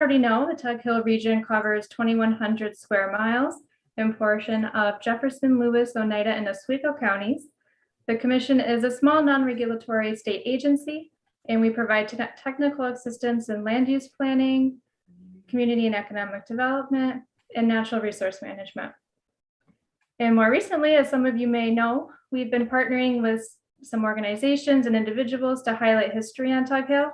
already know, the Tug Hill region covers 2,100 square miles and portion of Jefferson, Lewis, Oneida, and Oswego counties. The commission is a small non-regulatory state agency, and we provide technical assistance in land use planning, community and economic development, and natural resource management. And more recently, as some of you may know, we've been partnering with some organizations and individuals to highlight history on Tug Hill.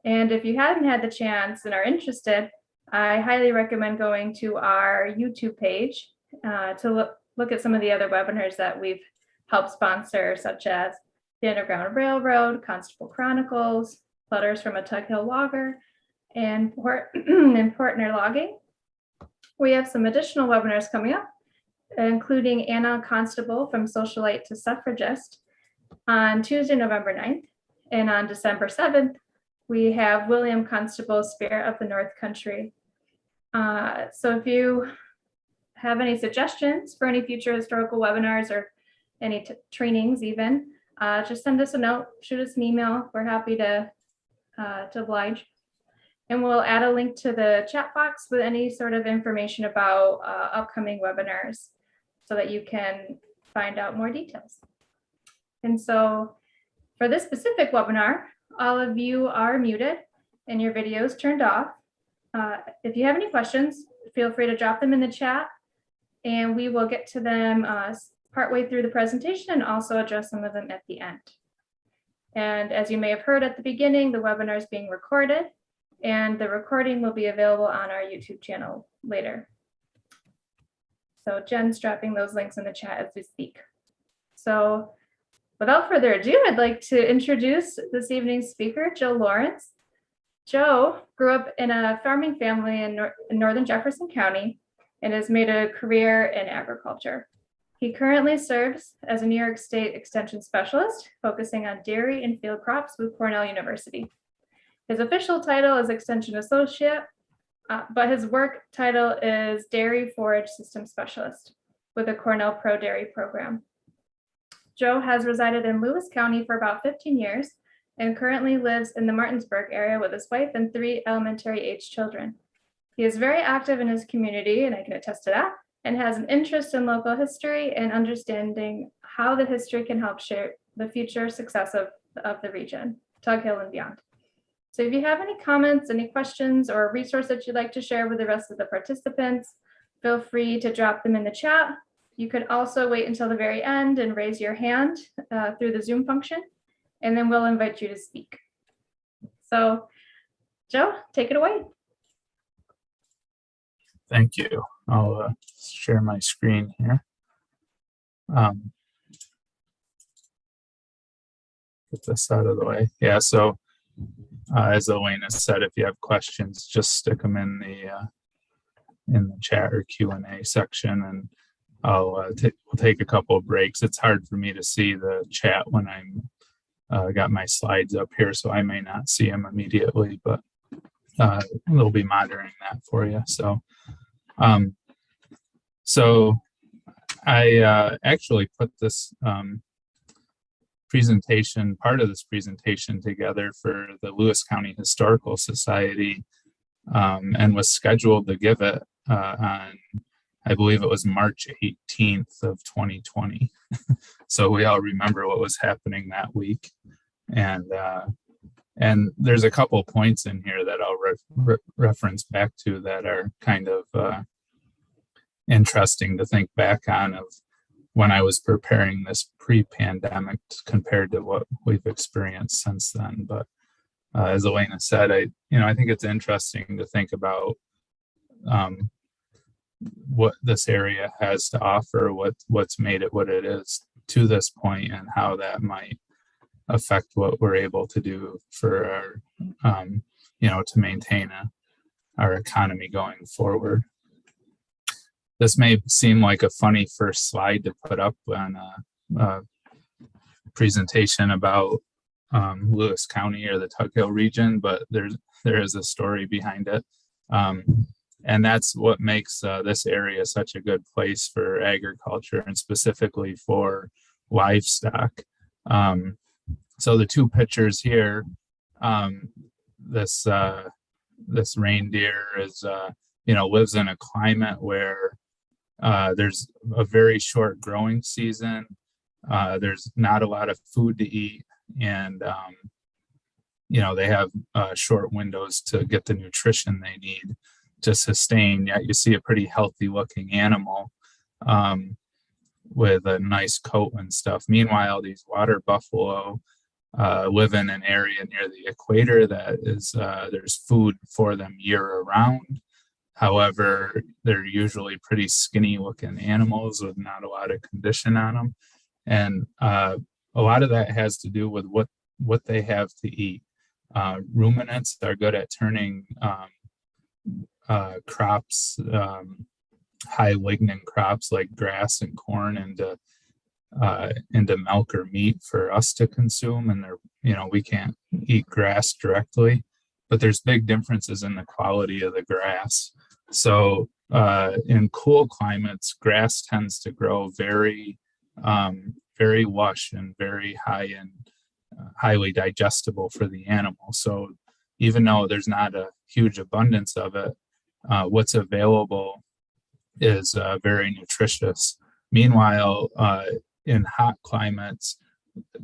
And if you haven't had the chance and are interested, I highly recommend going to our YouTube page to look at some of the other webinars that we've helped sponsor, such as the Underground Railroad, Constable Chronicles, Letters from a Tug Hill Logger, and Partner Logging. We have some additional webinars coming up, including Anna Constable from Socialite to Suffragist on Tuesday, November 9th. And on December 7th, we have William Constable, Spirit of the North Country. So if you have any suggestions for any future historical webinars or any trainings even, just send us a note, shoot us an email. We're happy to oblige. And we'll add a link to the chat box with any sort of information about upcoming webinars so that you can find out more details. And so for this specific webinar, all of you are muted and your video is turned off. If you have any questions, feel free to drop them in the chat and we will get to them partway through the presentation and also address some of them at the end. And as you may have heard at the beginning, the webinar is being recorded and the recording will be available on our YouTube channel later. So Jen's dropping those links in the chat as we speak. So without further ado, I'd like to introduce this evening's speaker, Joe Lawrence. Joe grew up in a farming family in northern Jefferson County and has made a career in agriculture. He currently serves as a New York State Extension Specialist, focusing on dairy and field crops with Cornell University. His official title is Extension Associate, but his work title is Dairy Forage System Specialist with the Cornell Pro Dairy Program. Joe has resided in Lewis County for about 15 years and currently lives in the Martinsburg area with his wife and 3 elementary age children. He is very active in his community, and I can attest to that, and has an interest in local history and understanding how the history can help shape the future success of the region, Tug Hill and beyond. So if you have any comments, any questions, or a resource that you'd like to share with the rest of the participants, feel free to drop them in the chat. You could also wait until the very end and raise your hand through the Zoom function, and then we'll invite you to speak. So Joe, take it away. Thank you. I'll share my screen here. Get this out of the way. Yeah, so as Elena said, if you have questions, just stick them in the chat or Q&A section, and we'll take a couple of breaks. It's hard for me to see the chat when I'm got my slides up here, so I may not see them immediately, but they'll be monitoring that for you. So I actually put this part of this presentation together for the Lewis County Historical Society and was scheduled to give it on, I believe it was March 18th of 2020. So we all remember what was happening that week. And there's a couple points in here that I'll reference back to that are kind of interesting to think back on, of when I was preparing this pre-pandemic compared to what we've experienced since then. But as Elena said, I think it's interesting to think about what this area has to offer, what's made it what it is to this point, and how that might affect what we're able to do for our, to maintain our economy going forward. This may seem like a funny first slide to put up on a presentation about Lewis County or the Tug Hill region, but there is a story behind it. And that's what makes this area such a good place for agriculture, and specifically for livestock. So the two pictures here, this this reindeer is, lives in a climate where there's a very short growing season. There's not a lot of food to eat, and they have short windows to get the nutrition they need to sustain. Yet you see a pretty healthy looking animal with a nice coat and stuff. Meanwhile, these water buffalo live in an area near the equator that is there's food for them year round. However, they're usually pretty skinny looking animals with not a lot of condition on them. And a lot of that has to do with what they have to eat. Ruminants are good at turning crops, high lignin crops like grass and corn into milk or meat for us to consume. And we can't eat grass directly, but there's big differences in the quality of the grass. So in cool climates, grass tends to grow very, very lush and very high and highly digestible for the animal. So even though there's not a huge abundance of it, what's available is very nutritious. Meanwhile, in hot climates,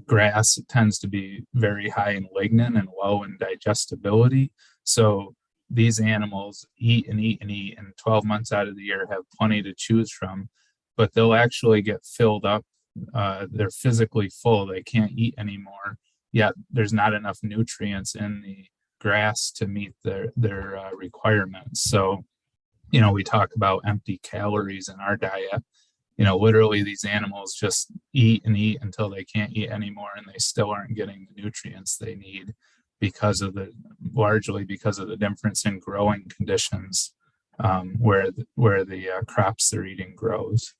grass tends to be very high in lignin and low in digestibility. So these animals eat and eat and eat, and 12 months out of the year have plenty to choose from, but they'll actually get filled up. They're physically full. They can't eat anymore, yet there's not enough nutrients in the grass to meet their requirements. So, we talk about empty calories in our diet. Literally these animals just eat and eat until they can't eat anymore, and they still aren't getting the nutrients they need largely because of the difference in growing conditions where the crops they're eating grows.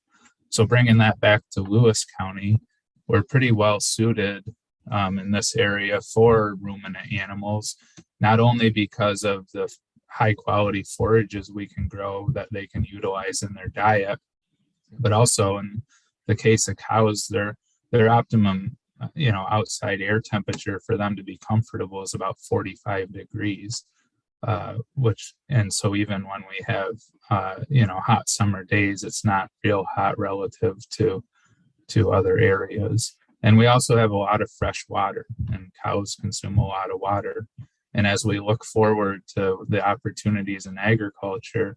So bringing that back to Lewis County, we're pretty well suited in this area for ruminant animals, not only because of the high quality forages we can grow that they can utilize in their diet, but also in the case of cows, their optimum outside air temperature for them to be comfortable is about 45 degrees, and so even when we have hot summer days, it's not real hot relative to other areas. And we also have a lot of fresh water, and cows consume a lot of water. And as we look forward to the opportunities in agriculture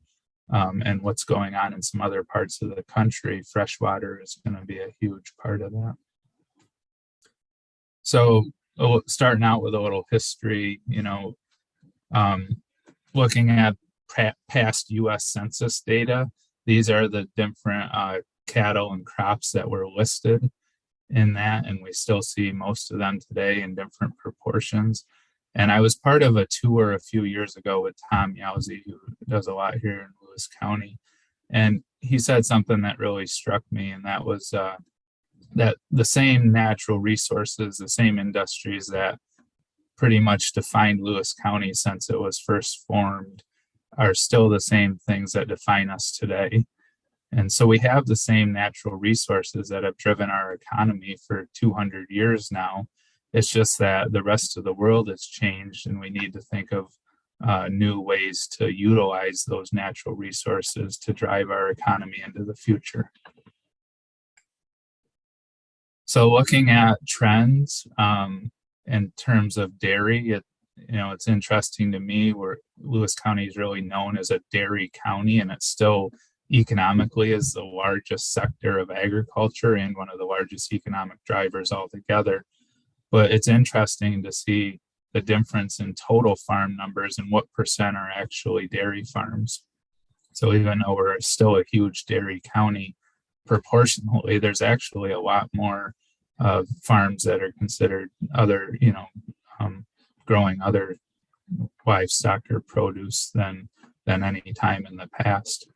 and what's going on in some other parts of the country, fresh water is going to be a huge part of that. So starting out with a little history, looking at past U.S. Census data, these are the different cattle and crops that were listed in that, and we still see most of them today in different proportions. And I was part of a tour a few years ago with Tom Yowzy, who does a lot here in Lewis County, and he said something that really struck me, and that was that the same natural resources, the same industries that pretty much defined Lewis County since it was first formed are still the same things that define us today. And so we have the same natural resources that have driven our economy for 200 years now. It's just that the rest of the world has changed, and we need to think of new ways to utilize those natural resources to drive our economy into the future. So looking at trends in terms of dairy, it's interesting to me where Lewis County is really known as a dairy county, and it's still economically is the largest sector of agriculture and one of the largest economic drivers altogether. But it's interesting to see the difference in total farm numbers and what percent are actually dairy farms. So even though we're still a huge dairy county, proportionally, there's actually a lot more farms that are considered other, growing other livestock or produce than any time in the past.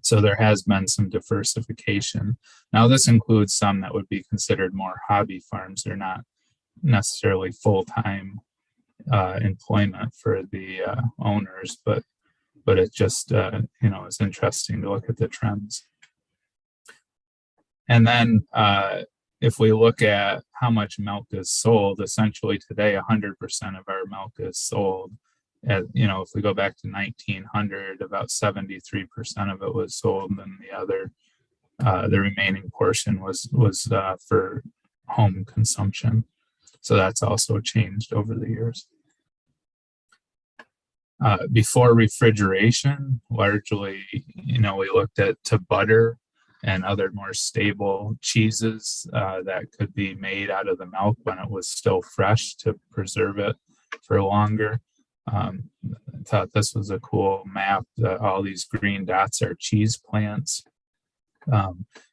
So there has been some diversification. Now this includes some that would be considered more hobby farms. They're not necessarily full-time employment for the owners, but it just it's interesting to look at the trends. And then if we look at how much milk is sold, essentially today 100% of our milk is sold if we go back to 1900, about 73% of it was sold, and the remaining portion was for home consumption. So that's also changed over the years. Before refrigeration, largely, we looked to butter and other more stable cheeses that could be made out of the milk when it was still fresh to preserve it for longer. I thought this was a cool map that all these green dots are cheese plants.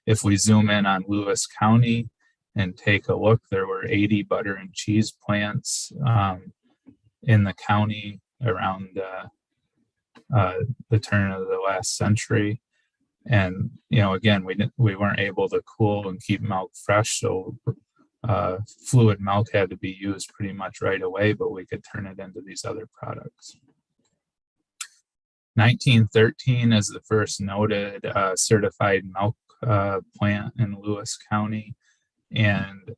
If we zoom in on Lewis County and take a look, there were 80 butter and cheese plants in the county around the turn of the last century. And, again, we weren't able to cool and keep milk fresh, so fluid milk had to be used pretty much right away, but we could turn it into these other products. 1913 is the first noted certified milk plant in Lewis County, and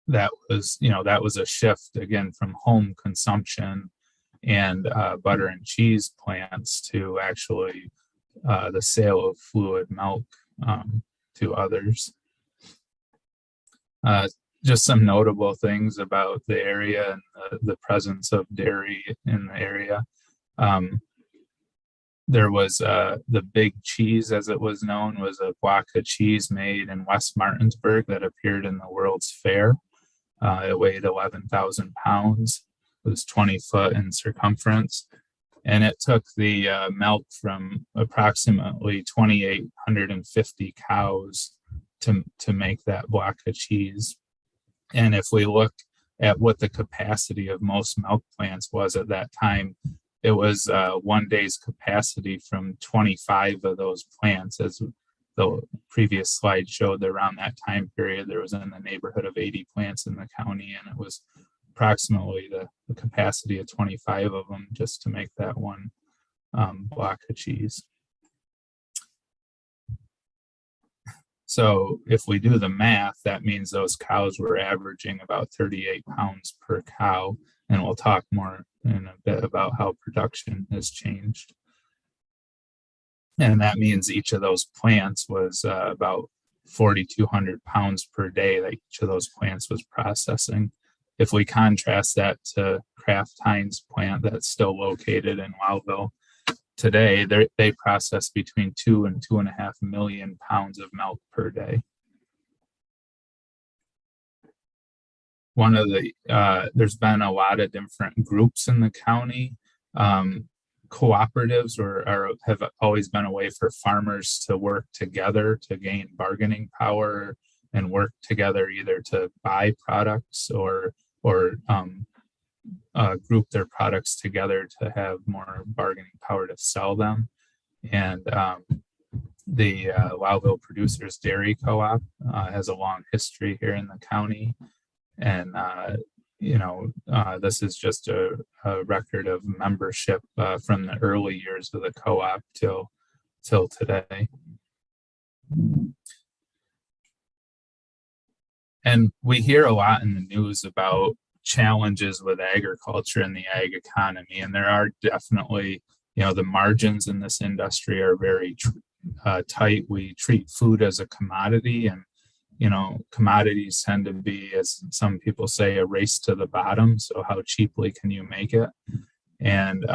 that was a shift again from home consumption and butter and cheese plants to actually the sale of fluid milk to others. Just some notable things about the area and the presence of dairy in the area. There was the big cheese, as it was known, was a block of cheese made in West Martinsburg that appeared in the World's Fair. It weighed 11,000 pounds. It was 20 foot in circumference. And it took the milk from approximately 2,850 cows to make that block of cheese. And if we look at what the capacity of most milk plants was at that time, it was 1 day's capacity from 25 of those plants. As the previous slide showed, around that time period, there was in the neighborhood of 80 plants in the county, and it was approximately the capacity of 25 of them just to make that one block of cheese. So if we do the math, that means those cows were averaging about 38 pounds per cow, and we'll talk more in a bit about how production has changed. And that means each of those plants was about 4,200 pounds per day that each of those plants was processing. If we contrast that to Kraft Heinz plant that's still located in Wowville, today they process between 2 and 2.5 million pounds of milk per day. There's been a lot of different groups in the county. Cooperatives have always been a way for farmers to work together to gain bargaining power and work together either to buy products or group their products together to have more bargaining power to sell them. And the Wowville Producers Dairy Co-op has a long history here in the county. And, this is just a record of membership from the early years of the co-op till today. And we hear a lot in the news about challenges with agriculture and the ag economy. And there are definitely, the margins in this industry are very tight. We treat food as a commodity, and commodities tend to be, as some people say, a race to the bottom. So how cheaply can you make it? And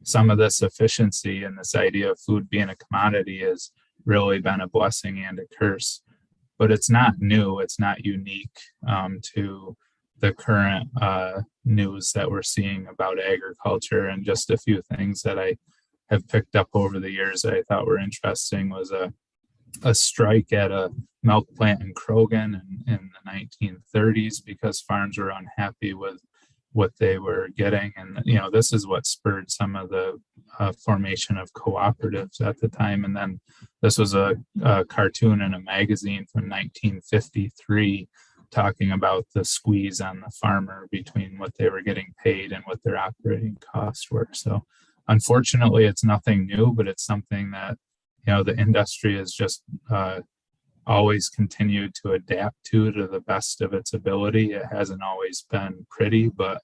some of this efficiency and this idea of food being a commodity has really been a blessing and a curse. But it's not new. It's not unique to the current news that we're seeing about agriculture. And just a few things that I have picked up over the years that I thought were interesting was a strike at a milk plant in Croghan in the 1930s because farms were unhappy with what they were getting. And, this is what spurred some of the formation of cooperatives at the time. And then this was a cartoon in a magazine from 1953 talking about the squeeze on the farmer between what they were getting paid and what their operating costs were. So unfortunately, it's nothing new, but it's something that the industry has just always continued to adapt to the best of its ability. It hasn't always been pretty, but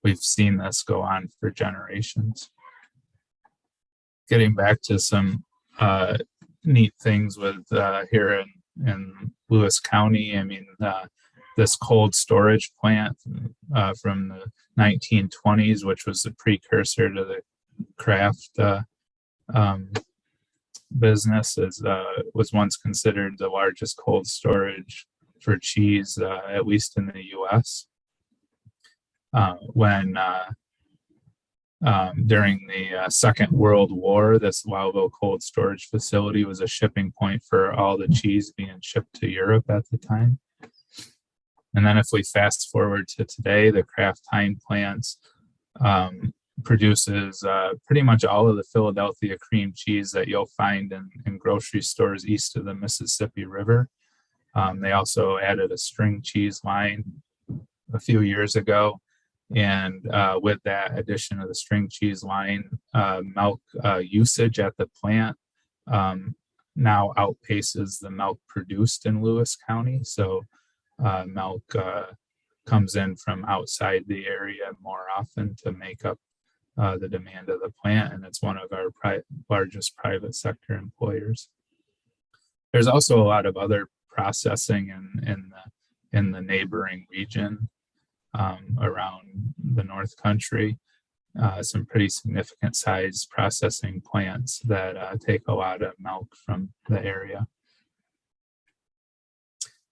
we've seen this go on for generations. Getting back to some neat things with here in Lewis County. I mean, this cold storage plant from the 1920s, which was the precursor to the craft business, was once considered the largest cold storage for cheese, at least in the U.S. When during the Second World War, this Wowville cold storage facility was a shipping point for all the cheese being shipped to Europe at the time. And then if we fast forward to today, the Kraft Heinz plants produces pretty much all of the Philadelphia cream cheese that you'll find in grocery stores east of the Mississippi River. They also added a string cheese line a few years ago. And with that addition of the string cheese line, milk usage at the plant now outpaces the milk produced in Lewis County. So milk comes in from outside the area more often to make up the demand of the plant, and it's one of our largest private sector employers. There's also a lot of other processing in the neighboring region around the North Country. Some pretty significant size processing plants that take a lot of milk from the area.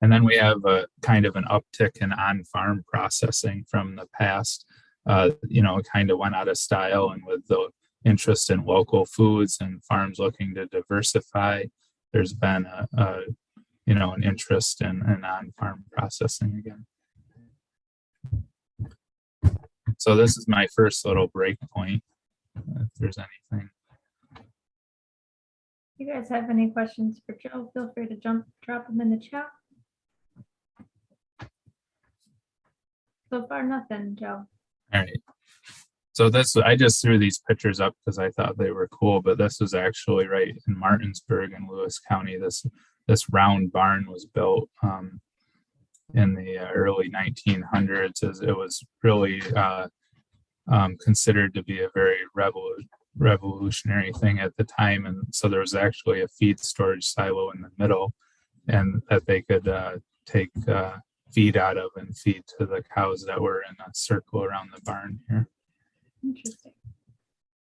And then we have a kind of an uptick in on-farm processing from the past. It kind of went out of style, and with the interest in local foods and farms looking to diversify, there's been an interest in on-farm processing again. So this is my first little break point, if there's anything. If you guys have any questions for Joe, feel free to drop them in the chat. So far, nothing, Joe. All right. So I just threw these pictures up because I thought they were cool, but this was actually right in Martinsburg in Lewis County. This round barn was built in the early 1900s. As it was really considered to be a very revolutionary thing at the time, and so there was actually a feed storage silo in the middle, and that they could take feed out of and feed to the cows that were in a circle around the barn here. Interesting.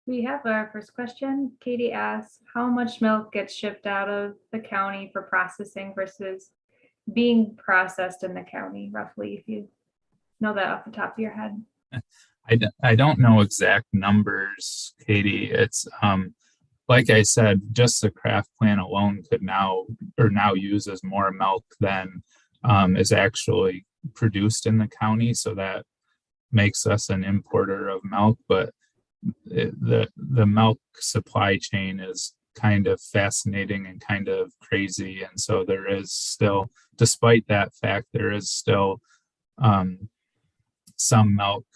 We have our first question. Katie asks, how much milk gets shipped out of the county for processing versus being processed in the county, roughly, if you know that off the top of your head? I don't know exact numbers, Katie. It's like I said, just the Kraft plant alone could now uses more milk than is actually produced in the county, so that makes us an importer of milk. But the milk supply chain is kind of fascinating and kind of crazy, and so there is still, despite that fact, there is still some milk,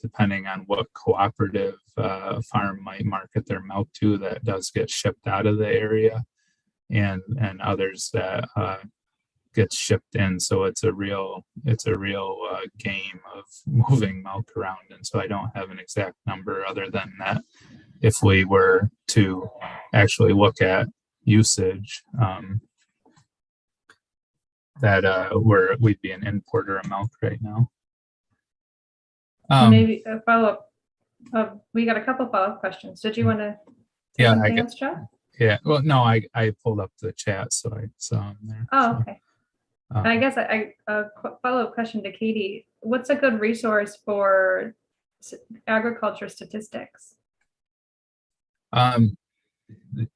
depending on what cooperative farm might market their milk to, that does get shipped out of the area, and others that gets shipped in. So it's a real game of moving milk around. And so I don't have an exact number other than that. If we were to actually look at usage, we'd be an importer of milk right now. Maybe a follow-up. We got a couple follow-up questions. Did you want to say something else, Joe? Yeah. Well, no, I pulled up the chat, so I saw them there. Oh, so. Okay. I guess a follow-up question to Katie. What's a good resource for agriculture statistics?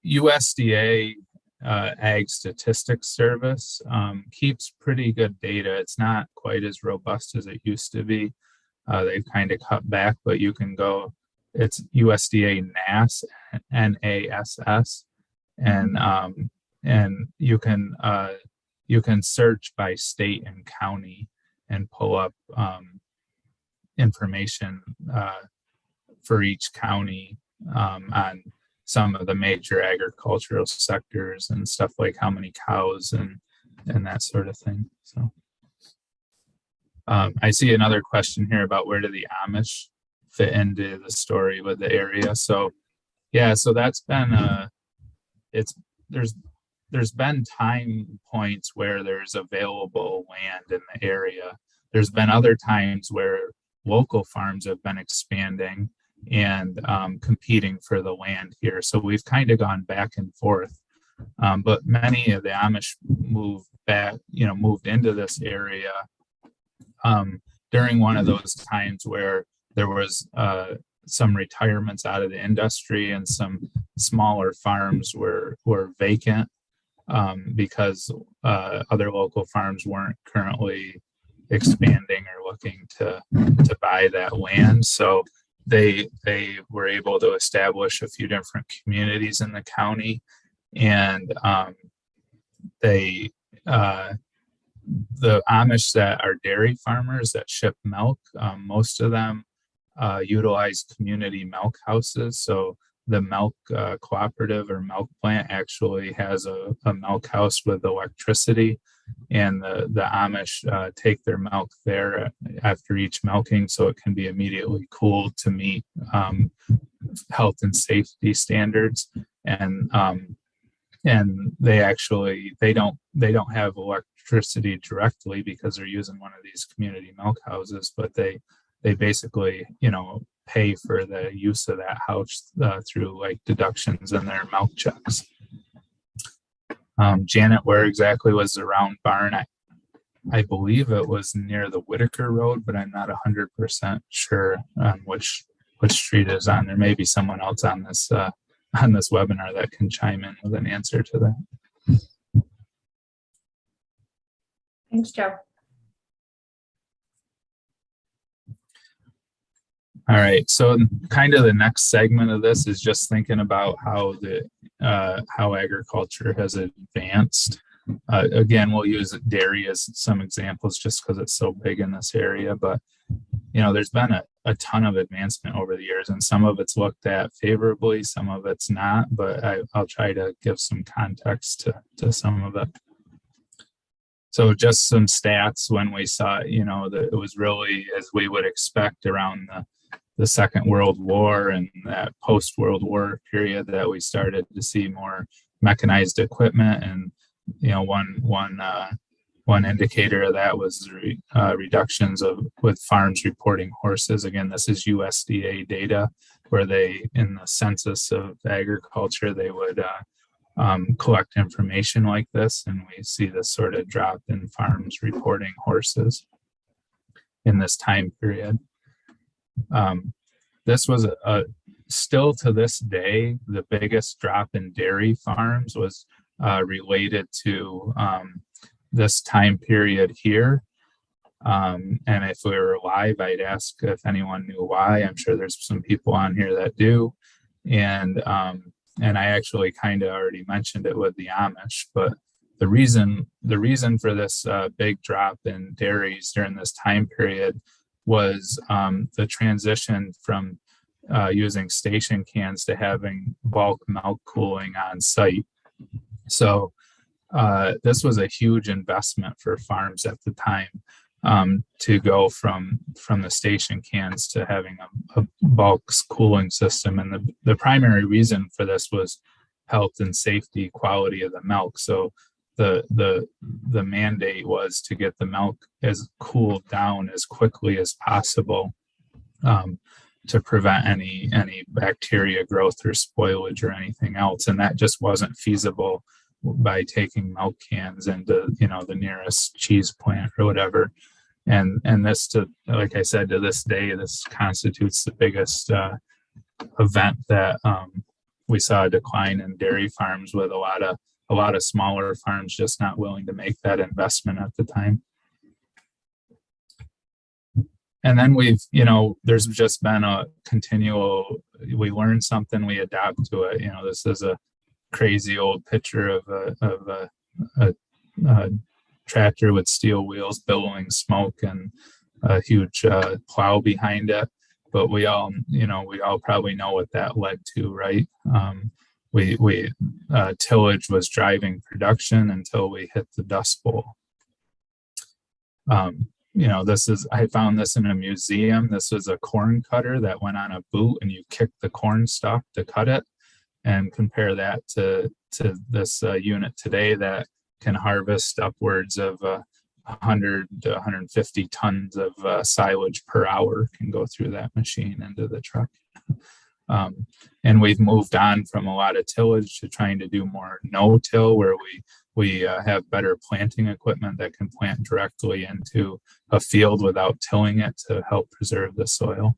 USDA Ag Statistics Service keeps pretty good data. It's not quite as robust as it used to be. They've kind of cut back, but you can go, it's USDA NASS, NASS, and you can search by state and county and pull up information for each county on some of the major agricultural sectors and stuff, like how many cows and that sort of thing. So I see another question here about where do the Amish fit into the story with the area. So yeah, so that's been it's there's been time points where there's available land in the area. There's been other times where local farms have been expanding and competing for the land here. So we've kind of gone back and forth. But many of the Amish moved into this area during one of those times where there was some retirements out of the industry and some smaller farms were vacant because other local farms weren't currently expanding or looking to buy that land. So they were able to establish a few different communities in the county, and the Amish that are dairy farmers that ship milk, most of them utilize community milk houses. So the milk cooperative or milk plant actually has a milk house with electricity, and the Amish take their milk there after each milking, so it can be immediately cooled to meet health and safety standards. And they don't have electricity directly because they're using one of these community milk houses, but they basically pay for the use of that house through like deductions in their milk checks. Janet, where exactly was the round barn? I believe it was near the Whitaker Road, but I'm not 100% sure on which street it is on. There may be someone else on this webinar that can chime in with an answer to that. Thanks, Joe. All right, so kind of the next segment of this is just thinking about how how agriculture has advanced. Again, we'll use dairy as some examples just because it's so big in this area, but there's been a ton of advancement over the years, and some of it's looked at favorably, some of it's not, but I'll try to give some context to some of it. So just some stats when we saw, that it was really as we would expect around the Second World War and that post-World War period that we started to see more mechanized equipment. And, one indicator of that was reductions with farms reporting horses. Again, this is USDA data where they, in the census of agriculture, they would collect information like this. And we see this sort of drop in farms reporting horses in this time period. This was still to this day, the biggest drop in dairy farms was related to this time period here. And if we were live, I'd ask if anyone knew why. I'm sure there's some people on here that do. And I actually kind of already mentioned it with the Amish, but the reason for this big drop in dairies during this time period was the transition from using station cans to having bulk milk cooling on site. So this was a huge investment for farms at the time to go from the station cans to having a bulk cooling system. And the primary reason for this was health and safety, quality of the milk. So the mandate was to get the milk as cooled down as quickly as possible to prevent any bacteria growth or spoilage or anything else. And that just wasn't feasible by taking milk cans into the nearest cheese plant or whatever. And this, like I said, to this day, this constitutes the biggest event that we saw a decline in dairy farms, with a lot of smaller farms just not willing to make that investment at the time. And then there's just been a continual, we learn something, we adapt to it. This is a crazy old picture of a tractor with steel wheels billowing smoke and a huge plow behind it. But we all probably know what that led to, right? Tillage was driving production until we hit the Dust Bowl. I found this in a museum. This was a corn cutter that went on a boot and you kick the corn stalk to cut it, and compare that to this unit today that can harvest upwards of 100 to 150 tons of silage per hour can go through that machine into the truck. And we've moved on from a lot of tillage to trying to do more no-till, where we have better planting equipment that can plant directly into a field without tilling it to help preserve the soil.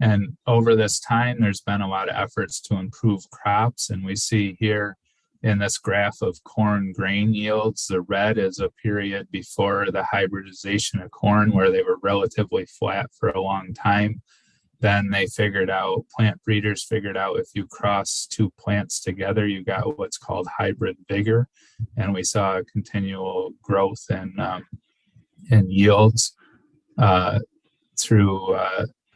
And over this time, there's been a lot of efforts to improve crops. And we see here in this graph of corn grain yields, the red is a period before the hybridization of corn where they were relatively flat for a long time. Then they plant breeders figured out if you cross two plants together, you got what's called hybrid vigor. And we saw a continual growth in yields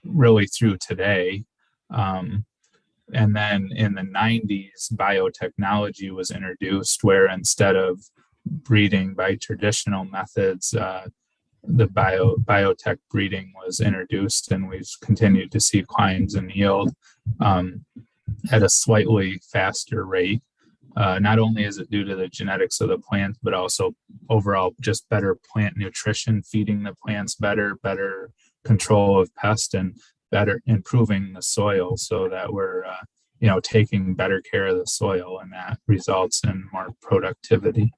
really through today. And then in the 90s, biotechnology was introduced, where instead of breeding by traditional methods, the biotech breeding was introduced, and we've continued to see climbs in yield at a slightly faster rate. Not only is it due to the genetics of the plant, but also overall just better plant nutrition, feeding the plants better control of pests, and better improving the soil so that we're taking better care of the soil, and that results in more productivity.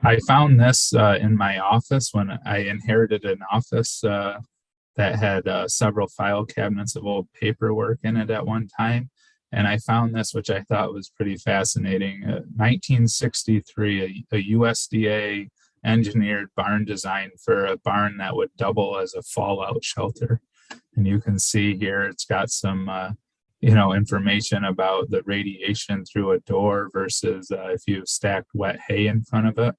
I found this in my office when I inherited an office that had several file cabinets of old paperwork in it at one time. And I found this, which I thought was pretty fascinating. 1963, a USDA engineered barn design for a barn that would double as a fallout shelter. And you can see here it's got some information about the radiation through a door versus if you stacked wet hay in front of it.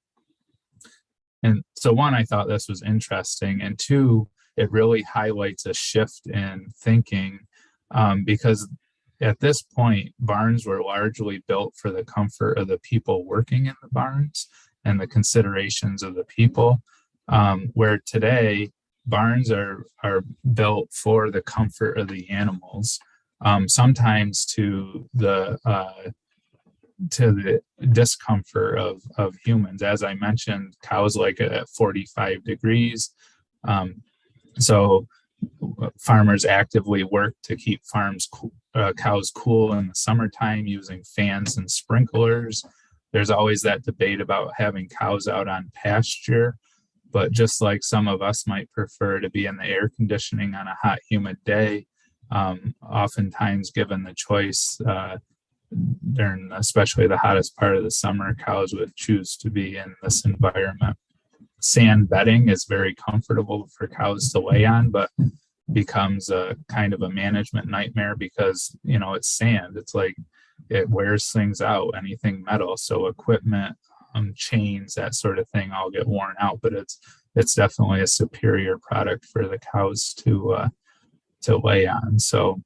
And so one, I thought this was interesting, and two, it really highlights a shift in thinking because at this point, barns were largely built for the comfort of the people working in the barns and the considerations of the people, where today barns are built for the comfort of the animals, sometimes to the discomfort of humans. As I mentioned, cows like it at 45 degrees. So farmers actively work to keep cows cool in the summertime using fans and sprinklers. There's always that debate about having cows out on pasture, but just like some of us might prefer to be in the air conditioning on a hot, humid day, oftentimes given the choice during especially the hottest part of the summer, cows would choose to be in this environment. Sand bedding is very comfortable for cows to lay on, but becomes a kind of a management nightmare because it's sand. It's like it wears things out, anything metal, so equipment, chains, that sort of thing all get worn out, but it's definitely a superior product for the cows to lay on. So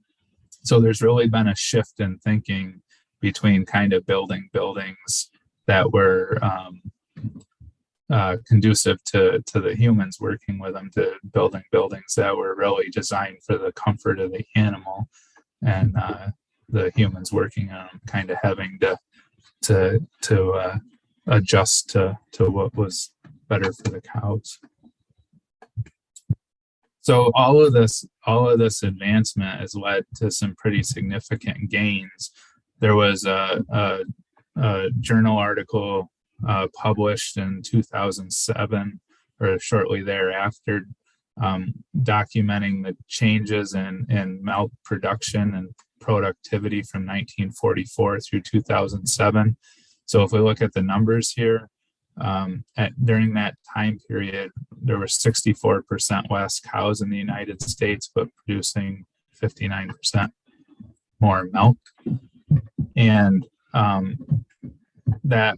there's really been a shift in thinking between kind of building buildings that were conducive to the humans working with them, to building buildings that were really designed for the comfort of the animal, and the humans working on them kind of having to adjust to what was better for the cows. So all of this advancement has led to some pretty significant gains. There was a journal article published in 2007 or shortly thereafter, documenting the changes in milk production and productivity from 1944 through 2007. So if we look at the numbers here, during that time period, there were 64% less cows in the United States, but producing 59% more milk. And that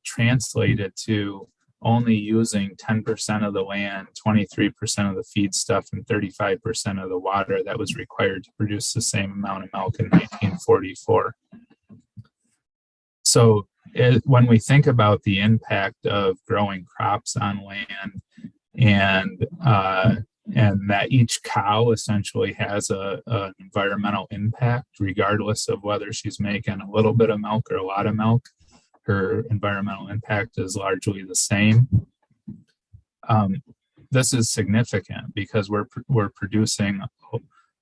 translated to only using 10% of the land, 23% of the feed stuff, and 35% of the water that was required to produce the same amount of milk in 1944. So when we think about the impact of growing crops on land, and that each cow essentially has an environmental impact, regardless of whether she's making a little bit of milk or a lot of milk, her environmental impact is largely the same. This is significant because we're producing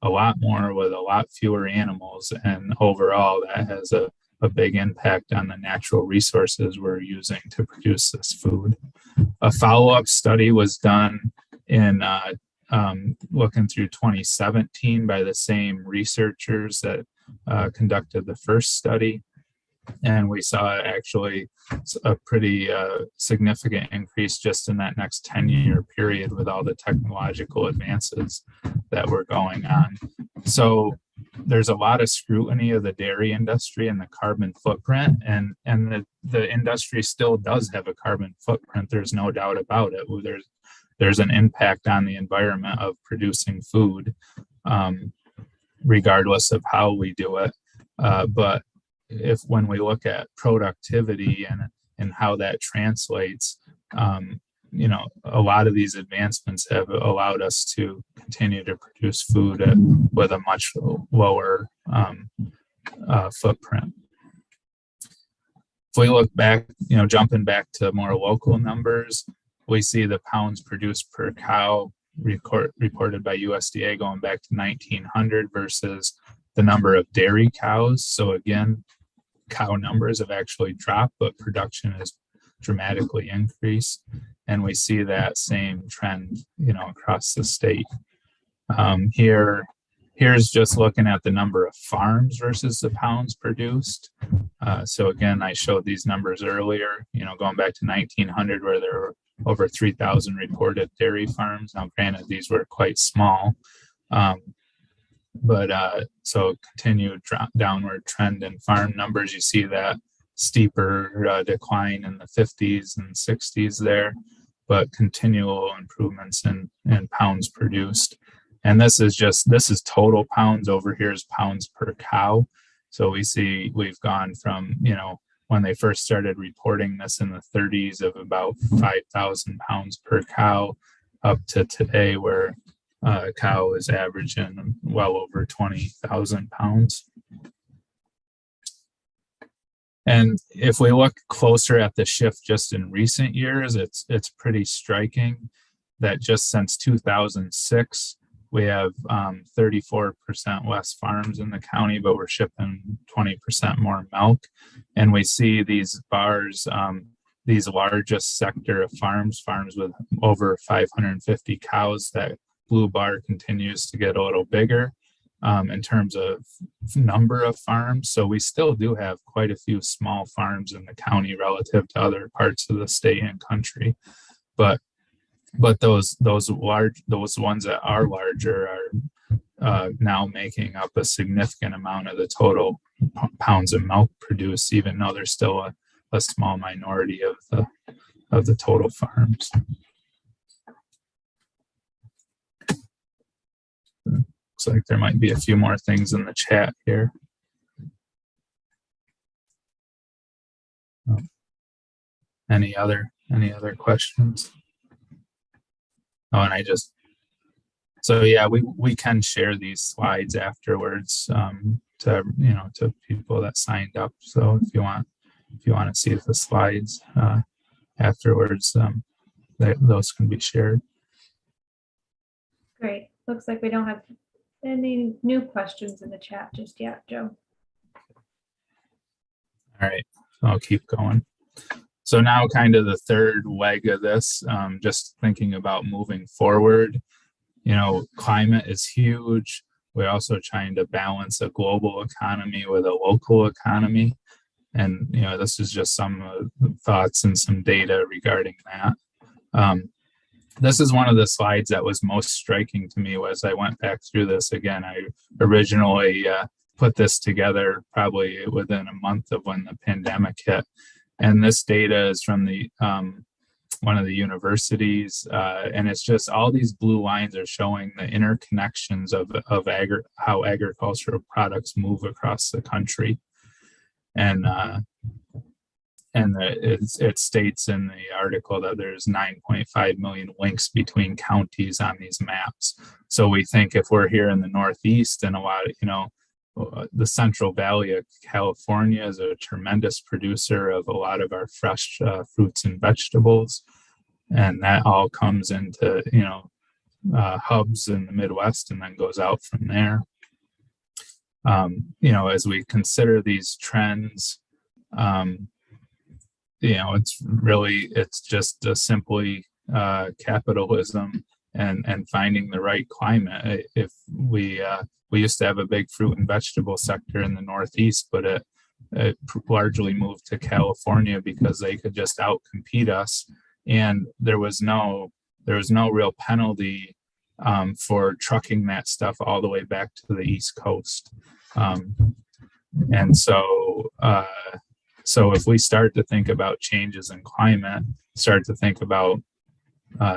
a lot more with a lot fewer animals, and overall that has a big impact on the natural resources we're using to produce this food. A follow-up study was done in looking through 2017 by the same researchers that conducted the first study. And we saw actually a pretty significant increase just in that next 10-year period with all the technological advances that were going on. So there's a lot of scrutiny of the dairy industry and the carbon footprint, and the industry still does have a carbon footprint. There's no doubt about it. There's an impact on the environment of producing food, regardless of how we do it. But when we look at productivity and how that translates, a lot of these advancements have allowed us to continue to produce food with a much lower footprint. If we look back, jumping back to more local numbers, we see the pounds produced per cow reported by USDA going back to 1900 versus the number of dairy cows. So again, cow numbers have actually dropped, but production has dramatically increased. And we see that same trend, across the state. Here's just looking at the number of farms versus the pounds produced. So again, I showed these numbers earlier, going back to 1900, where there were over 3,000 reported dairy farms. Now, granted, these were quite small, but so continued downward trend in farm numbers. You see that steeper decline in the 50s and 60s there, but continual improvements in pounds produced. And this is total pounds. Over here is pounds per cow. So we see we've gone from, when they first started reporting this in the 30s of about 5,000 pounds per cow up to today where a cow is averaging well over 20,000 pounds. And if we look closer at the shift just in recent years, it's pretty striking that just since 2006, we have 34% less farms in the county, but we're shipping 20% more milk. And we see these bars, these largest sector of farms with over 550 cows, that blue bar continues to get a little bigger in terms of number of farms. So we still do have quite a few small farms in the county relative to other parts of the state and country. But those ones that are larger are now making up a significant amount of the total pounds of milk produced, even though there's still a small minority of the total farms. Looks like there might be a few more things in the chat here. Any other questions? Oh, and so yeah, we can share these slides afterwards to people that signed up. So if you want to see the slides afterwards, those can be shared. Great. Looks like we don't have any new questions in the chat just yet, Joe. All right, so I'll keep going. So now kind of the third leg of this, just thinking about moving forward, climate is huge. We're also trying to balance a global economy with a local economy. And, this is just some thoughts and some data regarding that. This is one of the slides that was most striking to me as I went back through this again. I originally put this together probably within a month of when the pandemic hit. And this data is from one of the universities, and it's just all these blue lines are showing the interconnections of how agricultural products move across the country. And And it states in the article that there's 9.5 million links between counties on these maps. So we think if we're here in the Northeast and a lot of, the Central Valley of California is a tremendous producer of a lot of our fresh fruits and vegetables. And that all comes into, hubs in the Midwest and then goes out from there. As we consider these trends, it's just simply capitalism and finding the right climate. If we used to have a big fruit and vegetable sector in the Northeast, but it largely moved to California because they could just outcompete us, and there was no real penalty for trucking that stuff all the way back to the East Coast. And so if we start to think about changes in climate, start to think about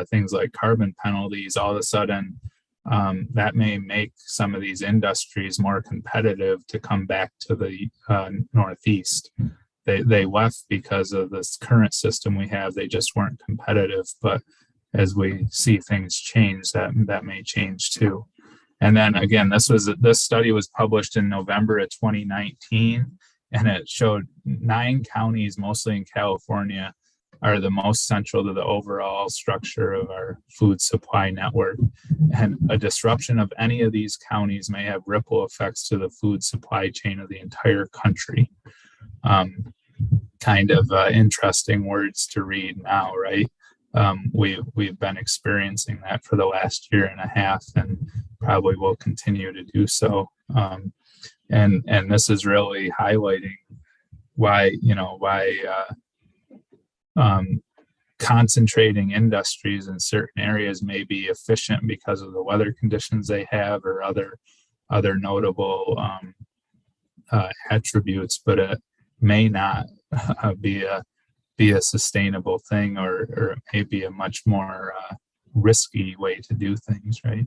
things like carbon penalties, all of a sudden that may make some of these industries more competitive to come back to the Northeast. They left because of this current system we have. They just weren't competitive. But as we see things change, that may change too. And then again, this study was published in November of 2019. And it showed 9 counties, mostly in California, are the most central to the overall structure of our food supply network. And a disruption of any of these counties may have ripple effects to the food supply chain of the entire country. Kind of interesting words to read now, right? We've been experiencing that for the last year and a half, and probably will continue to do so. And this is really highlighting why concentrating industries in certain areas may be efficient because of the weather conditions they have or other notable attributes, but it may not be a sustainable thing, or it may be a much more risky way to do things, right?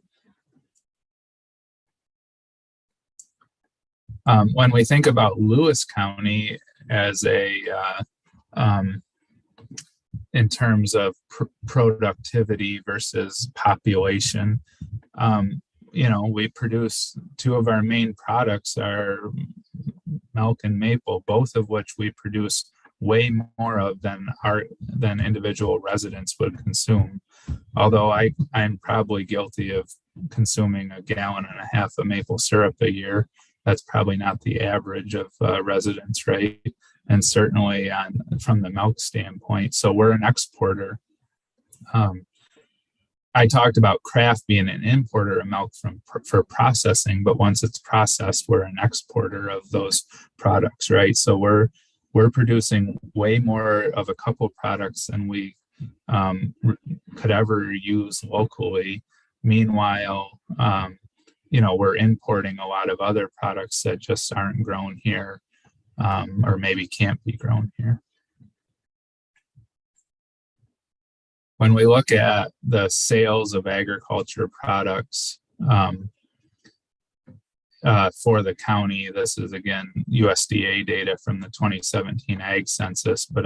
When we think about Lewis County as in terms of productivity versus population, we produce 2 of our main products are milk and maple, both of which we produce way more of than individual residents would consume. Although I'm probably guilty of consuming 1.5 gallons of maple syrup a year. That's probably not the average of residents, right? And certainly from the milk standpoint. So we're an exporter. I talked about Kraft being an importer of milk for processing, but once it's processed, we're an exporter of those products, right? So we're producing way more of a couple products than we could ever use locally. Meanwhile, we're importing a lot of other products that just aren't grown here, or maybe can't be grown here. When we look at the sales of agriculture products for the county, this is again USDA data from the 2017 Ag Census, but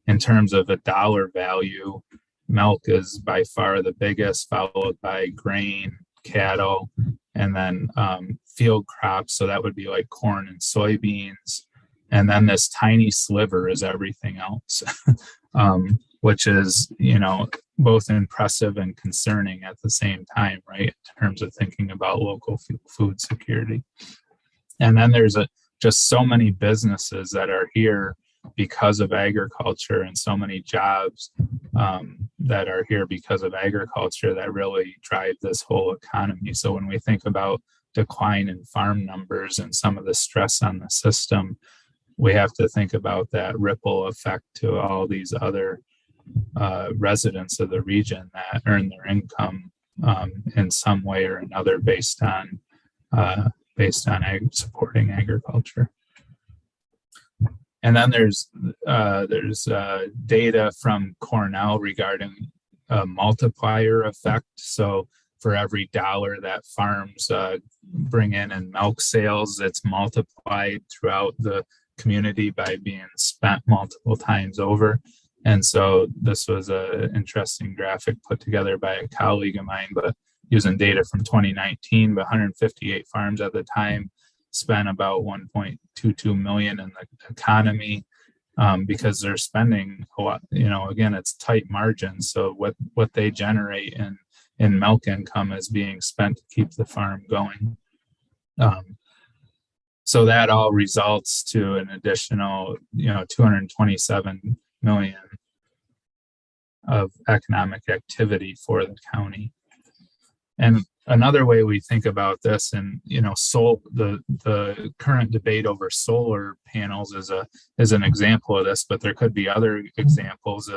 in terms of a dollar value, milk is by far the biggest, followed by grain, cattle, and then field crops. So that would be like corn and soybeans. And then this tiny sliver is everything else, which is, both impressive and concerning at the same time, right? In terms of thinking about local food security. And then there's just so many businesses that are here because of agriculture, and so many jobs that are here because of agriculture that really drive this whole economy. So when we think about decline in farm numbers and some of the stress on the system, we have to think about that ripple effect to all these other residents of the region that earn their income in some way or another based on supporting agriculture. And then there's data from Cornell regarding a multiplier effect. So for every dollar that farms bring in milk sales, it's multiplied throughout the community by being spent multiple times over. And so this was an interesting graphic put together by a colleague of mine, but using data from 2019, but 158 farms at the time spent about 1.22 million in the economy, because they're spending a lot. Again, it's tight margins. So what they generate in milk income is being spent to keep the farm going. So that all results to an additional, 227 million of economic activity for the county. And another way we think about this, and the current debate over solar panels is an example of this, but there could be other examples